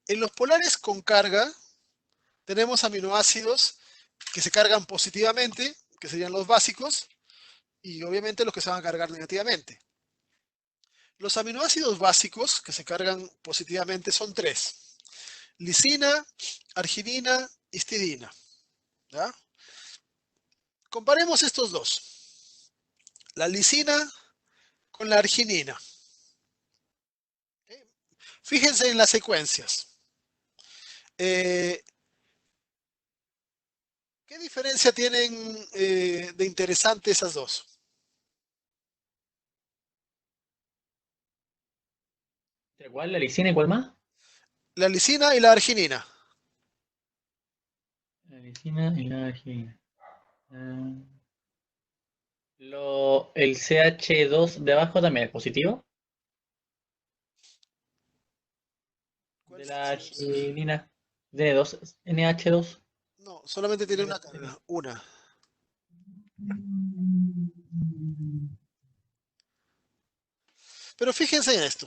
En los polares con carga tenemos aminoácidos que se cargan positivamente, que serían los básicos, y obviamente los que se van a cargar negativamente. Los aminoácidos básicos que se cargan positivamente son 3. Lisina, arginina, histidina. ¿Ya? Comparemos estos dos. La lisina con la arginina. ¿Okay? Fíjense en las secuencias. ¿Qué diferencia tienen de interesante esas dos? ¿Cuál? ¿La lisina y cuál más? La lisina y la arginina. La lisina y la arginina. ¿El CH2 de abajo también es positivo? ¿Cuál De es la el CH2? arginina. ¿Tiene dos NH2? No, solamente tiene una carga. Una. Pero fíjense en esto.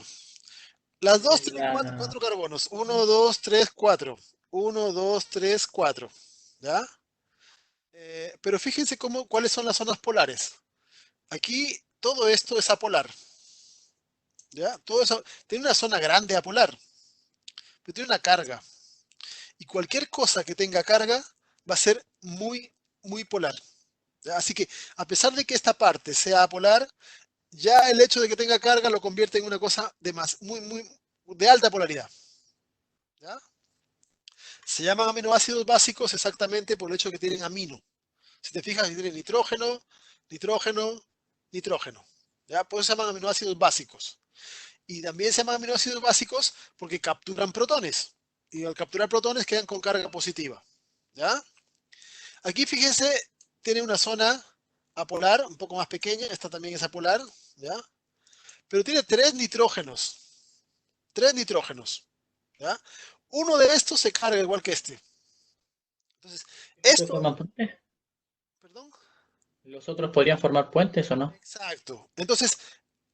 Las dos Es tienen la... cuatro carbonos. 1, 2, 3, 4. 1, 2, 3, 4. ¿Ya? Pero fíjense cuáles son las zonas polares. Aquí todo esto es apolar. ¿Ya? Todo eso tiene una zona grande apolar. Pero tiene una carga. Y cualquier cosa que tenga carga va a ser muy, muy polar. ¿Ya? Así que a pesar de que esta parte sea apolar, ya el hecho de que tenga carga lo convierte en una cosa de alta polaridad. ¿Ya? Se llaman aminoácidos básicos exactamente por el hecho de que tienen amino. Si te fijas, tienen nitrógeno, nitrógeno, nitrógeno. ¿Ya? Por eso se llaman aminoácidos básicos. Y también se llaman aminoácidos básicos porque capturan protones. Y al capturar protones quedan con carga positiva. ¿Ya? Aquí fíjense, tiene una zona apolar, un poco más pequeña. Esta también es apolar. ¿Ya? Pero tiene 3 nitrógenos. 3 nitrógenos. ¿Ya? Uno de estos se carga igual que este. Entonces, ¿Estos esto, forman puentes? perdón, ¿Los otros podrían formar puentes o no? exacto. Entonces,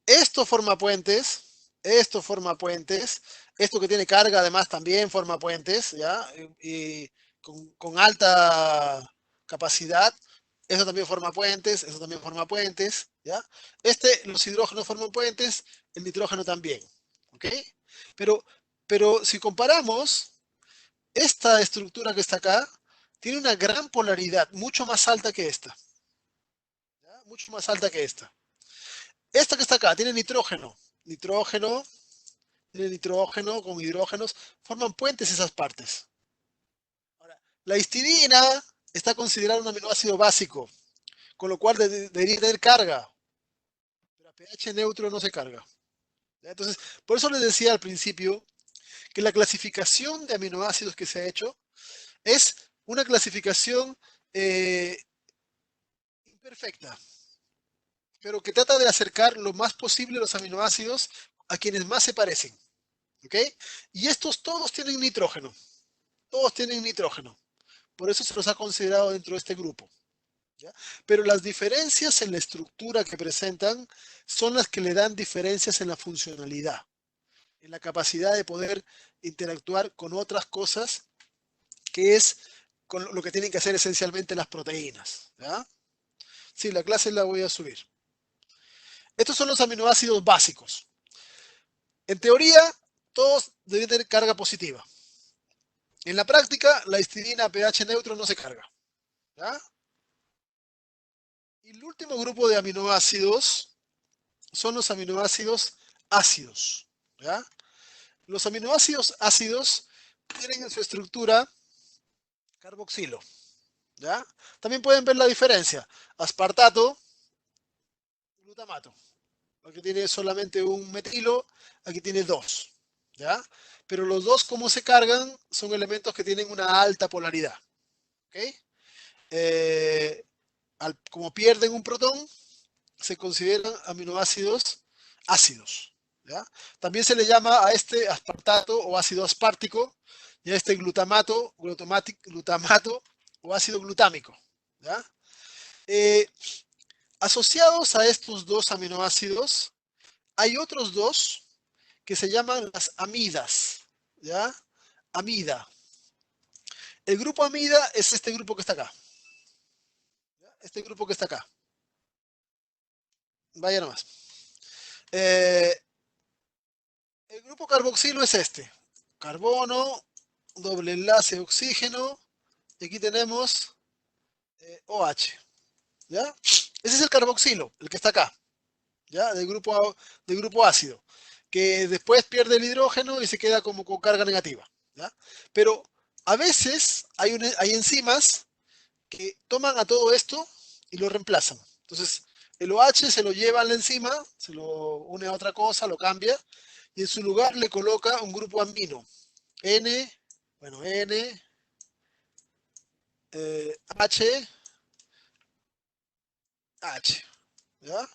esto forma puentes, esto forma puentes, esto que tiene carga además también forma puentes, ¿ya? Y con alta capacidad, eso también forma puentes, eso también forma puentes, ¿ya? Los hidrógenos forman puentes, el nitrógeno también, ¿ok? Pero, pero si comparamos, esta estructura que está acá tiene una gran polaridad, mucho más alta que esta, ¿ya? Mucho más alta que esta. Esta que está acá tiene nitrógeno, nitrógeno, tiene nitrógeno con hidrógenos, forman puentes esas partes. Ahora, la histidina está considerada un aminoácido básico, con lo cual debería tener carga, pero a pH neutro no se carga. ¿Ya? Entonces, por eso les decía al principio que la clasificación de aminoácidos que se ha hecho es una clasificación imperfecta, pero que trata de acercar lo más posible los aminoácidos a quienes más se parecen. ¿Ok? Y estos todos tienen nitrógeno. Todos tienen nitrógeno. Por eso se los ha considerado dentro de este grupo. ¿Ya? Pero las diferencias en la estructura que presentan son las que le dan diferencias en la funcionalidad, en la capacidad de poder interactuar con otras cosas, que es con lo que tienen que hacer esencialmente las proteínas. ¿Ya? Sí, la clase la voy a subir. Estos son los aminoácidos básicos. En teoría, todos deben tener carga positiva. En la práctica, la histidina a pH neutro no se carga. ¿Ya? Y el último grupo de aminoácidos son los aminoácidos ácidos. ¿Ya? Los aminoácidos ácidos tienen en su estructura carboxilo. ¿Ya? También pueden ver la diferencia. Aspartato, glutamato. Aquí tiene solamente un metilo, aquí tiene 2. ¿Ya? Pero los dos, como se cargan, son elementos que tienen una alta polaridad. ¿Ok? como pierden un protón, se consideran aminoácidos ácidos. ¿Ya? También se le llama a este aspartato o ácido aspartico, y a este glutamato o ácido glutámico. ¿Ya? Asociados a estos dos aminoácidos, hay otros dos que se llaman las amidas. ¿Ya? Amida. El grupo amida es este grupo que está acá. ¿Ya? Este grupo que está acá. Vaya nomás. El grupo carboxilo es este. Carbono, doble enlace oxígeno, y aquí tenemos OH. ¿Ya? Ese es el carboxilo, el que está acá. ¿Ya? Del grupo ácido, que después pierde el hidrógeno y se queda como con carga negativa. ¿Ya? Pero a veces hay enzimas que toman a todo esto y lo reemplazan. Entonces, el OH se lo lleva a la enzima, se lo une a otra cosa, lo cambia, y en su lugar le coloca un grupo amino. N, H, ¿ya?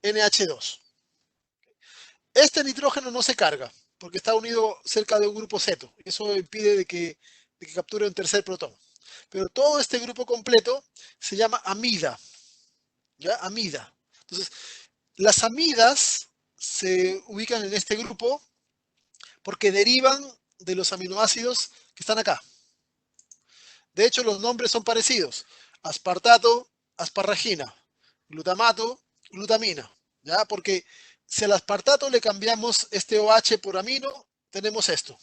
NH2. Este nitrógeno no se carga, porque está unido cerca de un grupo ceto. Eso impide de que capture un tercer protón. Pero todo este grupo completo se llama amida. ¿Ya? Amida. Entonces, las amidas se ubican en este grupo porque derivan de los aminoácidos que están acá. De hecho, los nombres son parecidos. Aspartato, asparragina. Glutamato, glutamina. ¿Ya? Porque si al aspartato le cambiamos este OH por amino, tenemos esto.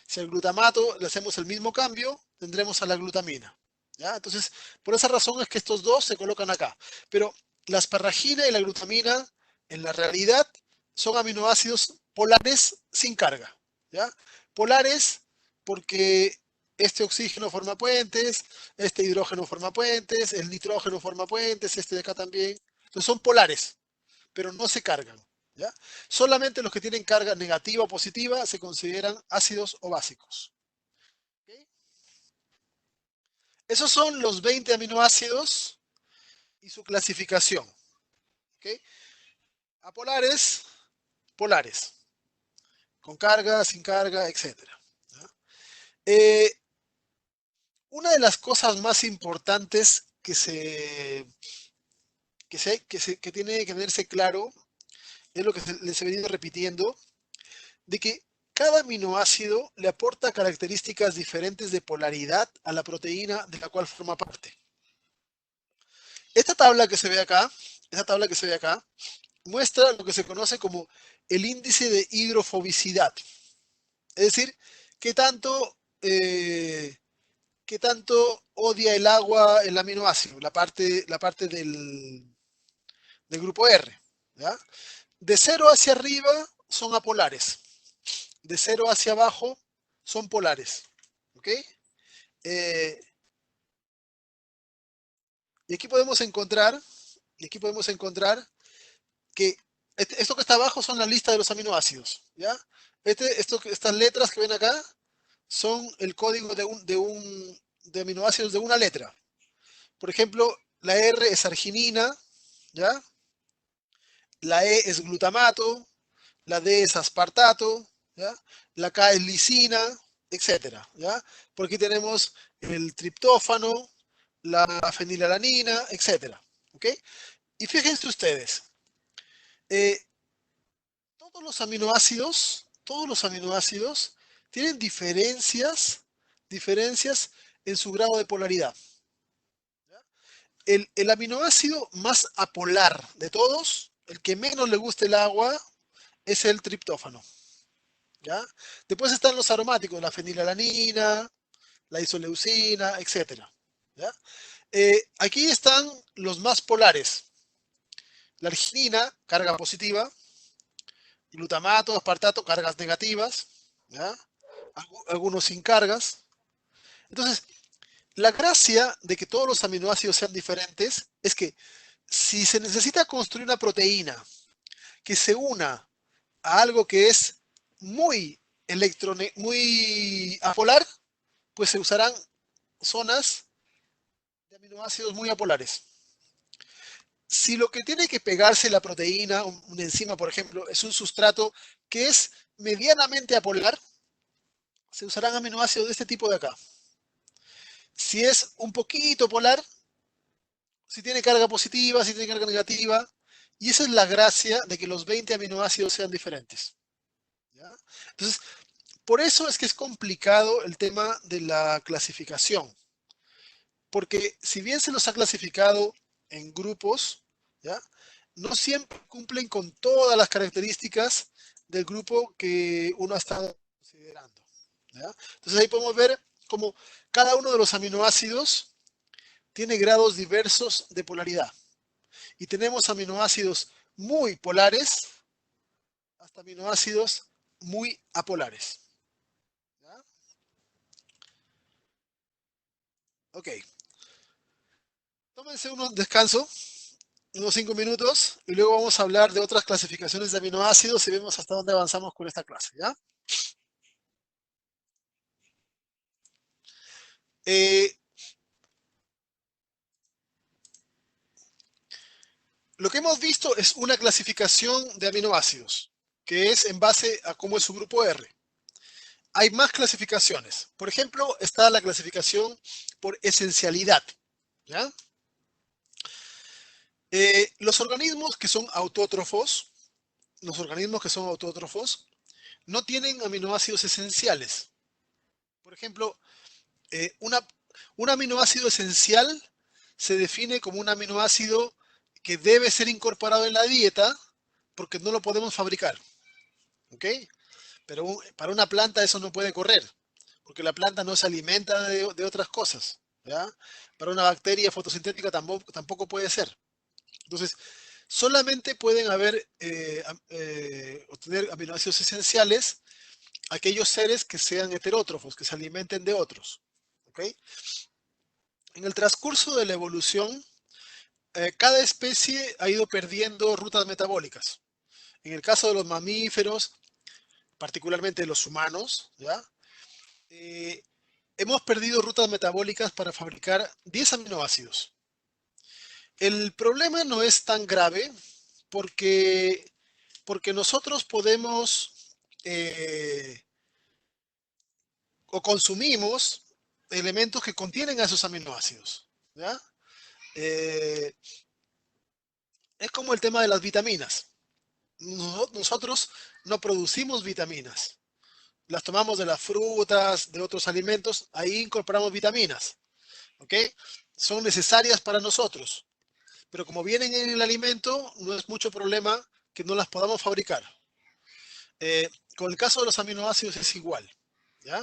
Si al glutamato le hacemos el mismo cambio, tendremos a la glutamina. ¿Ya? Entonces, por esa razón es que estos dos se colocan acá. Pero la asparragina y la glutamina, en la realidad, son aminoácidos polares sin carga. ¿Ya? Polares porque este oxígeno forma puentes, este hidrógeno forma puentes, el nitrógeno forma puentes, este de acá también. Entonces son polares, pero no se cargan. ¿Ya? Solamente los que tienen carga negativa o positiva se consideran ácidos o básicos. ¿Okay? Esos son los 20 aminoácidos y su clasificación. ¿Okay? Apolares, polares, con carga, sin carga, etc. Una de las cosas más importantes que tiene que tenerse claro es lo que les he venido repitiendo, de que cada aminoácido le aporta características diferentes de polaridad a la proteína de la cual forma parte. Esta tabla que se ve acá, muestra lo que se conoce como el índice de hidrofobicidad. Es decir, qué tanto odia el agua el aminoácido, la parte del grupo R. ¿Ya? De 0 hacia arriba son apolares. De 0 hacia abajo son polares. ¿Ok? Y aquí podemos encontrar que esto que está abajo son la lista de los aminoácidos. ¿Ya? Estas letras que ven acá son el código de aminoácidos de una letra. Por ejemplo, la R es arginina, ¿ya? La E es glutamato, la D es aspartato, ¿ya? La K es lisina, etcétera, ¿ya? Por aquí tenemos el triptófano, la fenilalanina, etcétera, ¿ok? Y fíjense ustedes, todos los aminoácidos tienen diferencias en su grado de polaridad. El aminoácido más apolar de todos, el que menos le gusta el agua, es el triptófano. ¿Ya? Después están los aromáticos, la fenilalanina, la isoleucina, etc. ¿Ya? Aquí están los más polares. La arginina, carga positiva. Glutamato, aspartato, cargas negativas. ¿Ya? Algunos sin cargas. Entonces, la gracia de que todos los aminoácidos sean diferentes es que si se necesita construir una proteína que se una a algo que es muy apolar, pues se usarán zonas de aminoácidos muy apolares. si lo que tiene que pegarse la proteína, una enzima, por ejemplo, es un sustrato que es medianamente apolar, se usarán aminoácidos de este tipo de acá. Si es un poquito polar, si tiene carga positiva, si tiene carga negativa, y esa es la gracia de que los 20 aminoácidos sean diferentes. ¿Ya? Entonces, por eso es que es complicado el tema de la clasificación. Porque si bien se los ha clasificado en grupos, ¿ya? No siempre cumplen con todas las características del grupo que uno ha estado considerando. ¿Ya? Entonces ahí podemos ver cómo cada uno de los aminoácidos tiene grados diversos de polaridad. Y tenemos aminoácidos muy polares hasta aminoácidos muy apolares. ¿Ya? Ok. Tómense un descanso, unos 5 minutos, y luego vamos a hablar de otras clasificaciones de aminoácidos y vemos hasta dónde avanzamos con esta clase. ¿Ya? Lo que hemos visto es una clasificación de aminoácidos, que es en base a cómo es su grupo R. Hay más clasificaciones. Por ejemplo, está la clasificación por esencialidad. ¿Ya? Los organismos que son autótrofos, no tienen aminoácidos esenciales. Por ejemplo, un aminoácido esencial se define como un aminoácido que debe ser incorporado en la dieta porque no lo podemos fabricar. ¿Ok? Pero para una planta eso no puede correr, porque la planta no se alimenta de otras cosas. ¿Ya? Para una bacteria fotosintética tampoco puede ser. Entonces, solamente pueden obtener aminoácidos esenciales aquellos seres que sean heterótrofos, que se alimenten de otros. ¿Ok? En el transcurso de la evolución, cada especie ha ido perdiendo rutas metabólicas. En el caso de los mamíferos, particularmente de los humanos, ¿ya? Hemos perdido rutas metabólicas para fabricar 10 aminoácidos. El problema no es tan grave porque nosotros podemos o consumimos elementos que contienen a esos aminoácidos. ¿Ya? Es como el tema de las vitaminas. Nosotros no producimos vitaminas. Las tomamos de las frutas, de otros alimentos, ahí incorporamos vitaminas. ¿Ok? Son necesarias para nosotros. Pero como vienen en el alimento, no es mucho problema que no las podamos fabricar. Con el caso de los aminoácidos es igual. ¿Ya?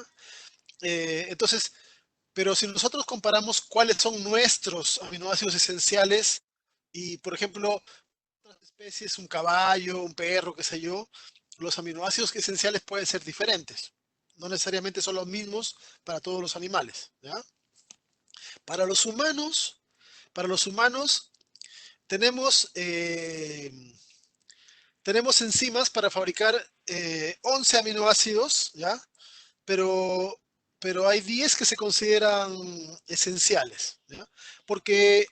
Entonces, pero si nosotros comparamos cuáles son nuestros aminoácidos esenciales y, por ejemplo, otras especies, un caballo, un perro, qué sé yo, los aminoácidos esenciales pueden ser diferentes. No necesariamente son los mismos para todos los animales. ¿Ya? Para los humanos tenemos enzimas para fabricar 11 aminoácidos, ¿ya? Pero hay 10 que se consideran esenciales, ¿ya? Porque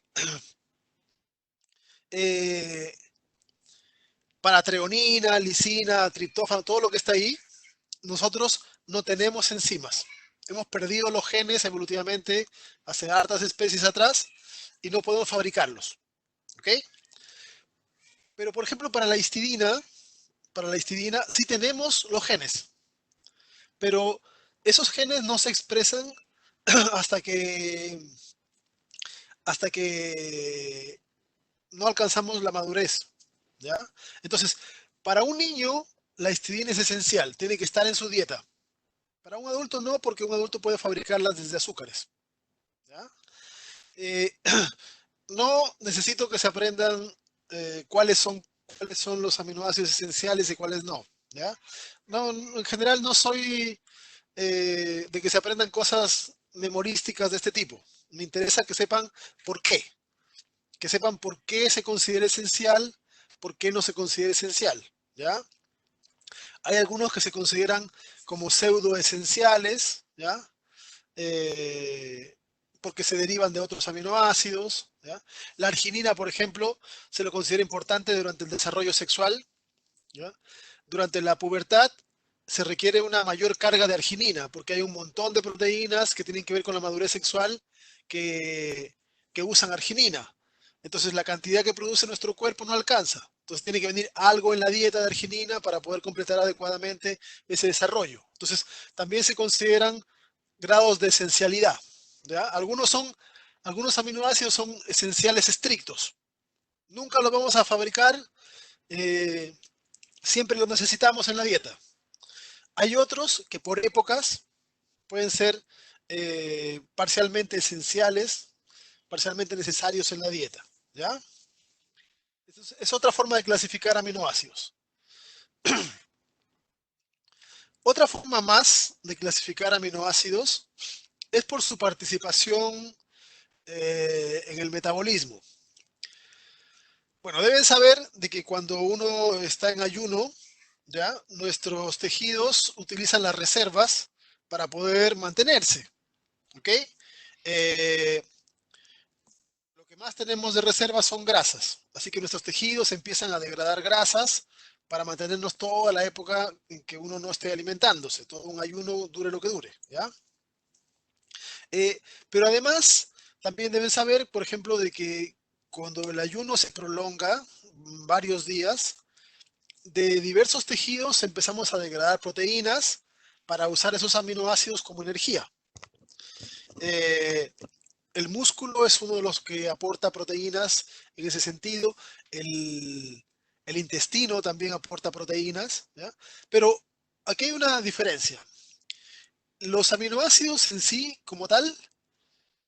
para treonina, lisina, triptófano, todo lo que está ahí, nosotros no tenemos enzimas. Hemos perdido los genes evolutivamente hace hartas especies atrás y no podemos fabricarlos. ¿Ok? Pero, por ejemplo, para la histidina sí tenemos los genes. Pero esos genes no se expresan hasta que no alcanzamos la madurez. ¿Ya? Entonces, para un niño, la histidina es esencial, tiene que estar en su dieta. Para un adulto no, porque un adulto puede fabricarlas desde azúcares. ¿Ya? No necesito que se aprendan cuáles son los aminoácidos esenciales y cuáles no. ¿Ya? No, en general no soy de que se aprendan cosas memorísticas de este tipo. Me interesa que sepan por qué. Que sepan por qué se considera esencial, por qué no se considera esencial. ¿Ya? Hay algunos que se consideran como pseudo esenciales, ¿ya? Porque se derivan de otros aminoácidos, ¿ya? La arginina, por ejemplo, se lo considera importante durante el desarrollo sexual, ¿ya? Durante la pubertad se requiere una mayor carga de arginina porque hay un montón de proteínas que tienen que ver con la madurez sexual que, que usan arginina. Entonces la cantidad que produce nuestro cuerpo no alcanza. Entonces tiene que venir algo en la dieta de arginina para poder completar adecuadamente ese desarrollo. Entonces también se consideran grados de esencialidad, ¿ya? Algunos aminoácidos son esenciales estrictos. Nunca los vamos a fabricar, siempre los necesitamos en la dieta. Hay otros que por épocas pueden ser parcialmente esenciales, parcialmente necesarios en la dieta, ¿ya? Es otra forma de clasificar aminoácidos. Otra forma más de clasificar aminoácidos es por su participación en el metabolismo. Bueno, deben saber de que cuando uno está en ayuno, ¿ya? Nuestros tejidos utilizan las reservas para poder mantenerse, ¿ok? Lo que más tenemos de reservas son grasas, así que nuestros tejidos empiezan a degradar grasas para mantenernos toda la época en que uno no esté alimentándose, todo un ayuno dure lo que dure, ¿ya? Pero además, también deben saber, por ejemplo, de que cuando el ayuno se prolonga varios días, de diversos tejidos empezamos a degradar proteínas para usar esos aminoácidos como energía. El músculo es uno de los que aporta proteínas en ese sentido. El intestino también aporta proteínas, ¿ya? Pero aquí hay una diferencia. Los aminoácidos en sí, como tal,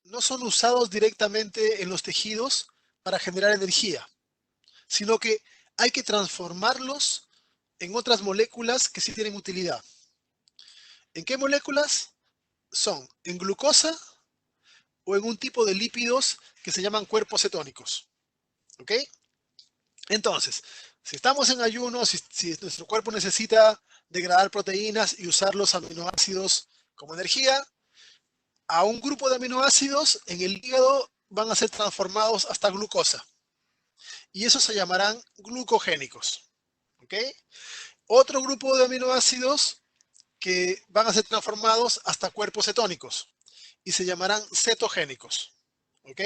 no son usados directamente en los tejidos para generar energía, sino que hay que transformarlos en otras moléculas que sí tienen utilidad. ¿En qué moléculas? Son en glucosa o en un tipo de lípidos que se llaman cuerpos cetónicos. ¿Ok? Entonces, si estamos en ayuno, si nuestro cuerpo necesita degradar proteínas y usar los aminoácidos como energía, a un grupo de aminoácidos en el hígado van a ser transformados hasta glucosa. Y esos se llamarán glucogénicos. ¿Ok? Otro grupo de aminoácidos que van a ser transformados hasta cuerpos cetónicos y se llamarán cetogénicos. ¿Ok?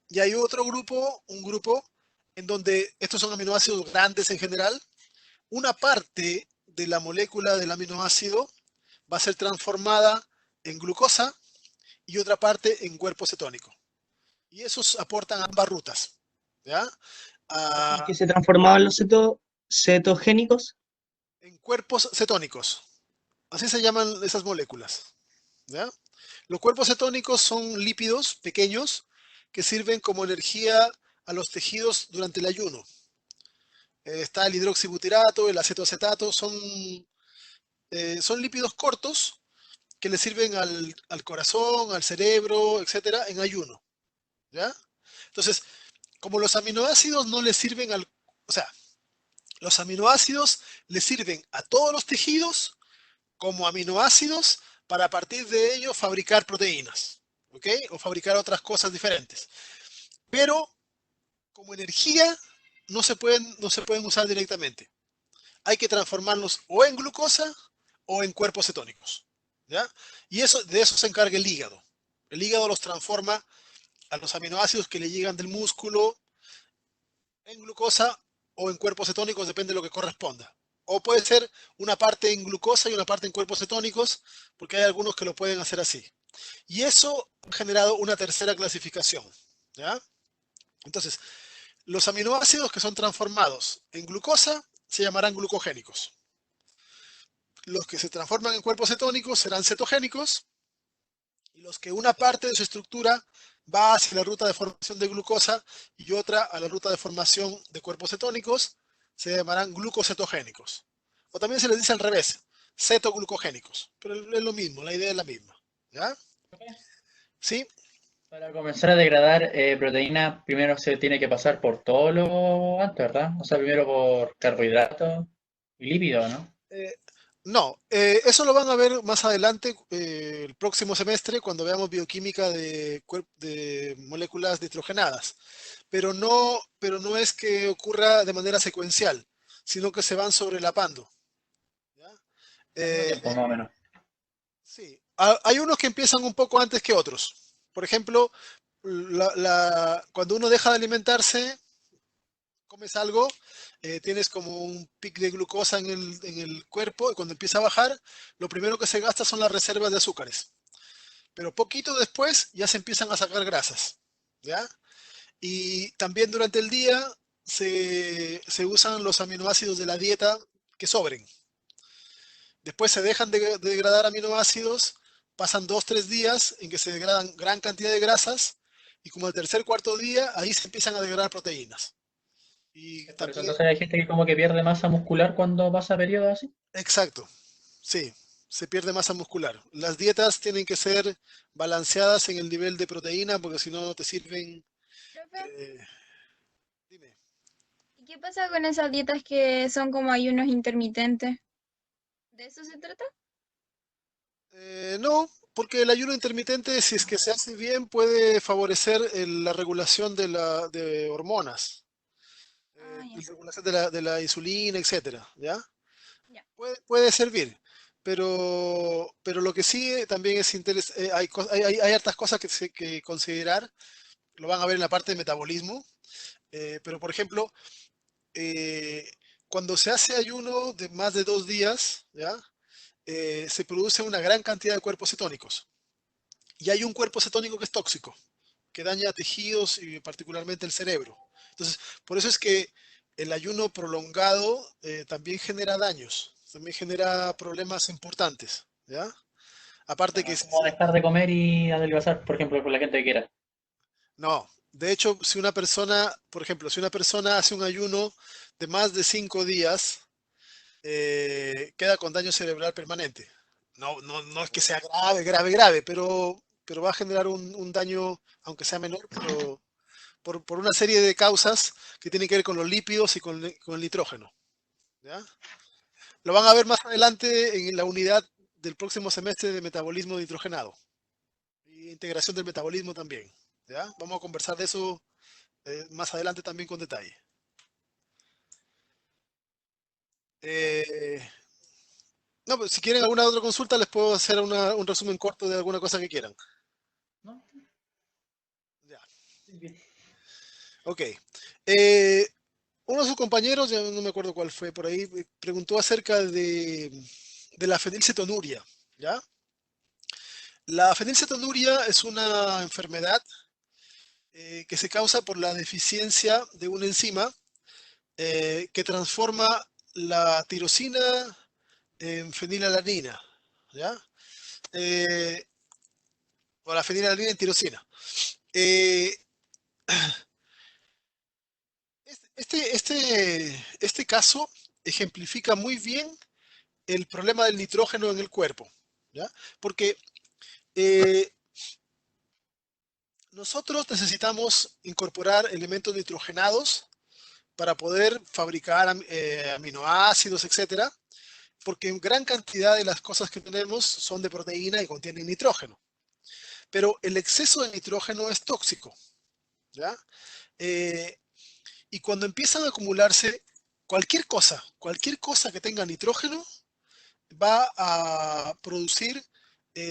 Y hay otro grupo, un grupo en donde estos son aminoácidos grandes en general. Una parte de la molécula del aminoácido va a ser transformada en glucosa y otra parte en cuerpo cetónico. Y esos aportan ambas rutas, ¿ya? ¿Y que se transformaban los cetogénicos? En cuerpos cetónicos. Así se llaman esas moléculas, ¿ya? Los cuerpos cetónicos son lípidos pequeños que sirven como energía a los tejidos durante el ayuno. Está el hidroxibutirato, el acetoacetato, son lípidos cortos que le sirven al corazón, al cerebro, etcétera, en ayuno, ¿ya? Entonces, como los aminoácidos no le sirven o sea, los aminoácidos le sirven a todos los tejidos como aminoácidos para a partir de ello fabricar proteínas, ¿ok? O fabricar otras cosas diferentes. Pero como energía no se pueden usar directamente. Hay que transformarlos o en glucosa o en cuerpos cetónicos, ¿ya? Y de eso se encarga el hígado. El hígado los transforma a los aminoácidos que le llegan del músculo en glucosa o en cuerpos cetónicos, depende de lo que corresponda. O puede ser una parte en glucosa y una parte en cuerpos cetónicos, porque hay algunos que lo pueden hacer así. Y eso ha generado una tercera clasificación, ¿ya? Entonces, los aminoácidos que son transformados en glucosa se llamarán glucogénicos. Los que se transforman en cuerpos cetónicos serán cetogénicos. Y los que una parte de su estructura va hacia la ruta de formación de glucosa y otra a la ruta de formación de cuerpos cetónicos se llamarán glucocetogénicos. O también se les dice al revés, cetoglucogénicos. Pero es lo mismo, la idea es la misma, ¿ya? ¿Sí? Para comenzar a degradar proteína, primero se tiene que pasar por todo lo antes, ¿verdad? O sea, primero por carbohidratos y lípidos, ¿no? No, eso lo van a ver más adelante, el próximo semestre, cuando veamos bioquímica de moléculas nitrogenadas. Pero no es que ocurra de manera secuencial, sino que se van sobrelapando. ¿Ya? Al mismo Eh, tiempo, más o menos. sí, hay unos que empiezan un poco antes que otros. Por ejemplo, cuando uno deja de alimentarse, comes algo, tienes como un pic de glucosa en el cuerpo y cuando empieza a bajar, lo primero que se gasta son las reservas de azúcares. Pero poquito después ya se empiezan a sacar grasas, ¿ya? Y también durante el día se usan los aminoácidos de la dieta que sobren. Después se dejan de degradar aminoácidos, pasan 2, 3 días en que se degradan gran cantidad de grasas y como el tercer, cuarto día, ahí se empiezan a degradar proteínas. Y Por eso también, entonces hay gente que como que pierde masa muscular cuando pasa periodos así. exacto, sí, se pierde masa muscular. Las dietas tienen que ser balanceadas en el nivel de proteína porque si no, no te sirven. Profe, eh, dime. ¿y qué pasa con esas dietas que son como ayunos intermitentes? ¿De eso se trata? No, porque el ayuno intermitente, si es que se hace bien, puede favorecer la regulación de hormonas, Ah, ya, la regulación de la insulina, etcétera, ¿ya? ya. Puede servir, pero lo que sí también es interesante, hay hartas cosas que considerar, lo van a ver en la parte de metabolismo, pero por ejemplo, eh, cuando se hace ayuno de más de 2 días, ¿ya? Se produce una gran cantidad de cuerpos cetónicos. Y hay un cuerpo cetónico que es tóxico, que daña tejidos y particularmente el cerebro. Entonces, por eso es que el ayuno prolongado también genera daños, también genera problemas importantes, ¿ya? Aparte Claro, que es como dejar de comer y adelgazar, por ejemplo, con la gente que quiera. no, de hecho, si una persona, por ejemplo, si una persona hace un ayuno de más de 5 días, queda con daño cerebral permanente. No, no, no es que sea grave, grave, grave, pero va a generar un daño, aunque sea menor, pero por una serie de causas que tienen que ver con los lípidos y con el nitrógeno. ¿Ya? Lo van a ver más adelante en la unidad del próximo semestre de metabolismo nitrogenado y integración del metabolismo también. ¿Ya? Vamos a conversar de eso más adelante también con detalle. Eh, no, pues, si quieren alguna otra consulta, les puedo hacer un resumen corto de alguna cosa que quieran. ¿No? Ya. Sí, bien. Ok. Eh, Uno de sus compañeros, ya no me acuerdo cuál fue por ahí, preguntó acerca de la fenilcetonuria, ¿ya? La fenilcetonuria es una enfermedad que se causa por la deficiencia de una enzima que transforma la tirosina en fenilalanina, ¿ya? Eh, o la fenilalanina en tirosina. Eh, este caso ejemplifica muy bien el problema del nitrógeno en el cuerpo, ¿ya? Porque eh, nosotros necesitamos incorporar elementos nitrogenados para poder fabricar aminoácidos, etcétera, porque en gran cantidad de las cosas que tenemos son de proteína y contienen nitrógeno. Pero el exceso de nitrógeno es tóxico, ¿ya? Eh, y cuando empiezan a acumularse cualquier cosa que tenga nitrógeno, va a producir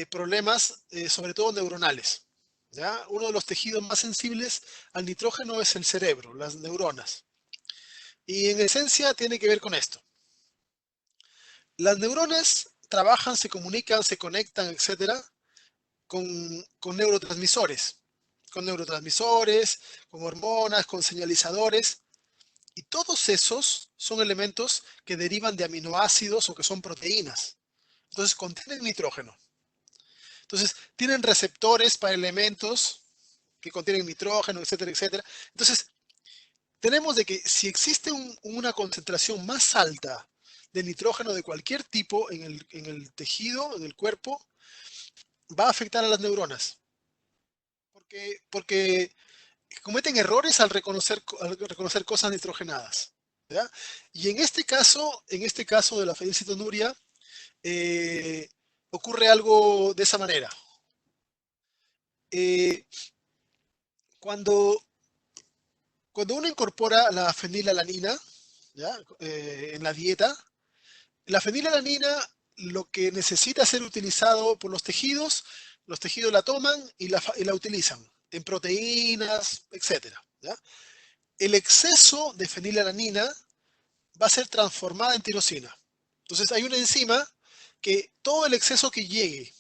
problemas, sobre todo neuronales. ¿Ya? Uno de los tejidos más sensibles al nitrógeno es el cerebro, las neuronas. Y en esencia tiene que ver con esto. Las neuronas trabajan, se comunican, se conectan, etcétera, con neurotransmisores, con hormonas, con señalizadores. Y todos esos son elementos que derivan de aminoácidos o que son proteínas. Entonces contienen nitrógeno. Entonces, tienen receptores para elementos que contienen nitrógeno, etcétera, etcétera. Entonces, tenemos de que si existe una concentración más alta de nitrógeno de cualquier tipo en el tejido, en el cuerpo, va a afectar a las neuronas. Porque cometen errores al reconocer cosas nitrogenadas. ¿Ya? Y en este caso de la fenilcetonuria, ocurre algo de esa manera. Cuando uno incorpora la fenilalanina, ¿ya? En la dieta, la fenilalanina lo que necesita ser utilizado por los tejidos la toman y la utilizan en proteínas, etc. ¿Ya? El exceso de fenilalanina va a ser transformada en tirosina. Entonces hay una enzima que todo el exceso que llegue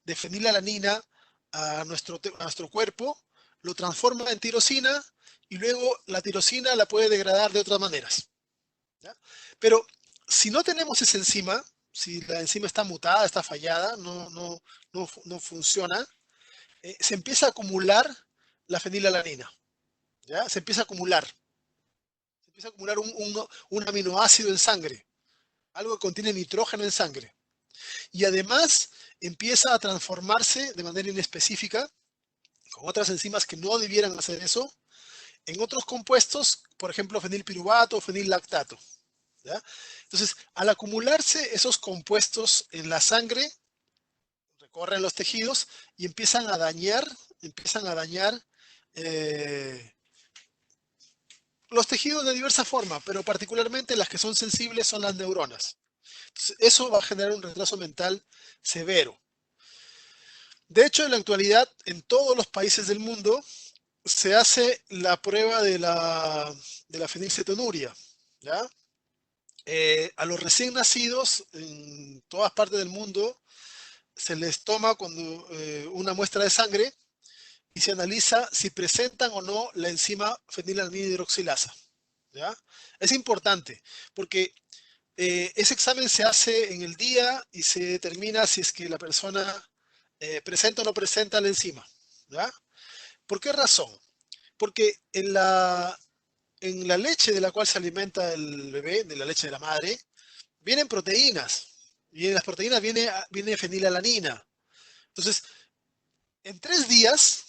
de fenilalanina a nuestro cuerpo lo transforma en tirosina y luego la tirosina la puede degradar de otras maneras. ¿Ya? Pero si no tenemos esa enzima, si la enzima está mutada, está fallada, no funciona, se empieza a acumular la fenilalanina. ¿Ya? Se empieza a acumular. Se empieza a acumular un aminoácido en sangre, algo que contiene nitrógeno en sangre. Y además empieza a transformarse de manera inespecífica, con otras enzimas que no debieran hacer eso, en otros compuestos, por ejemplo, fenilpiruvato o fenillactato. ¿Ya? Entonces, al acumularse esos compuestos en la sangre, recorren los tejidos y empiezan a dañar los tejidos de diversa forma, pero particularmente las que son sensibles son las neuronas. Entonces, eso va a generar un retraso mental severo. De hecho, en la actualidad, en todos los países del mundo, se hace la prueba de la fenilcetonuria, ¿ya? A los recién nacidos, en todas partes del mundo, se les toma una muestra de sangre y se analiza si presentan o no la enzima fenilalanina hidroxilasa, ¿ya? Es importante porque ese examen se hace en el día y se determina si es que la persona presenta o no presenta la enzima, ¿ya? ¿Por qué razón? Porque en la leche de la cual se alimenta el bebé, de la leche de la madre, vienen proteínas. Y en las proteínas viene fenilalanina. Entonces, en 3 días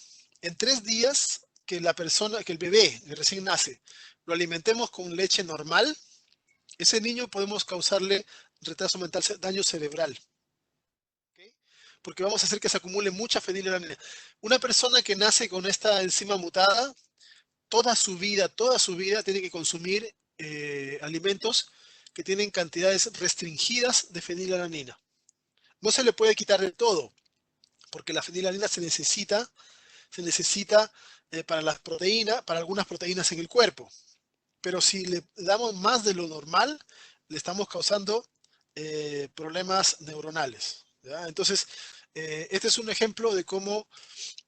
que el bebé que recién nace, lo alimentemos con leche normal, ese niño podemos causarle retraso mental, daño cerebral. ¿Okay? Porque vamos a hacer que se acumule mucha fenilalanina. Una persona que nace con esta enzima mutada, toda su vida tiene que consumir alimentos que tienen cantidades restringidas de fenilalanina. No se le puede quitar de todo, porque la fenilalanina se necesita para algunas proteínas en el cuerpo. Pero si le damos más de lo normal, le estamos causando problemas neuronales, ¿ya? Entonces, este es un ejemplo de cómo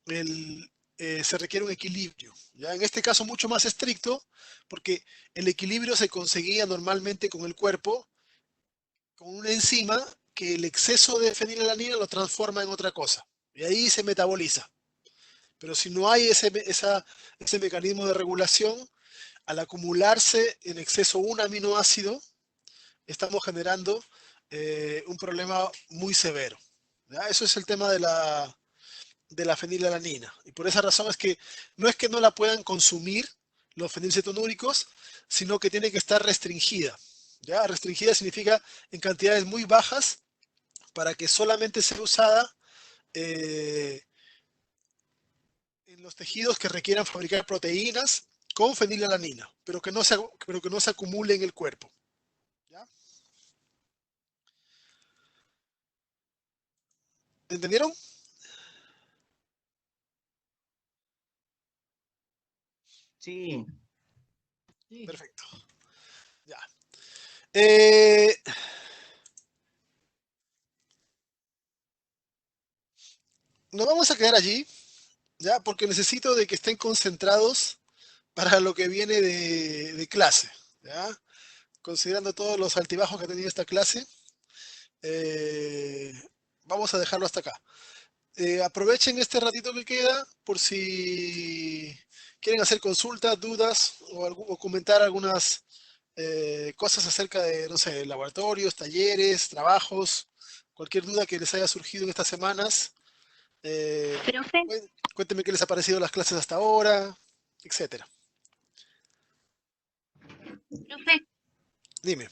se requiere un equilibrio, ¿ya? En este caso mucho más estricto, porque el equilibrio se conseguía normalmente con el cuerpo, con una enzima que el exceso de fenilalanina lo transforma en otra cosa, y ahí se metaboliza. Pero si no hay ese mecanismo de regulación, al acumularse en exceso un aminoácido, estamos generando un problema muy severo, ¿ya? Eso es el tema de la fenilalanina. Y por esa razón es que no la puedan consumir los fenilcetonúricos, sino que tiene que estar restringida, ¿ya? Restringida significa en cantidades muy bajas para que solamente sea usada en los tejidos que requieran fabricar proteínas con fenilalanina, pero que no se acumule en el cuerpo, ¿ya? ¿Entendieron? Sí. Perfecto. Ya. Nos vamos a quedar allí, ¿ya? Porque necesito de que estén concentrados para lo que viene de clase, ¿ya? Considerando todos los altibajos que ha tenido esta clase, vamos a dejarlo hasta acá. Aprovechen este ratito que queda por si quieren hacer consultas, dudas o comentar algunas cosas acerca de, no sé, laboratorios, talleres, trabajos, cualquier duda que les haya surgido en estas semanas. Profe, Cuéntenme qué les ha parecido las clases hasta ahora, etcétera. profe, Dime.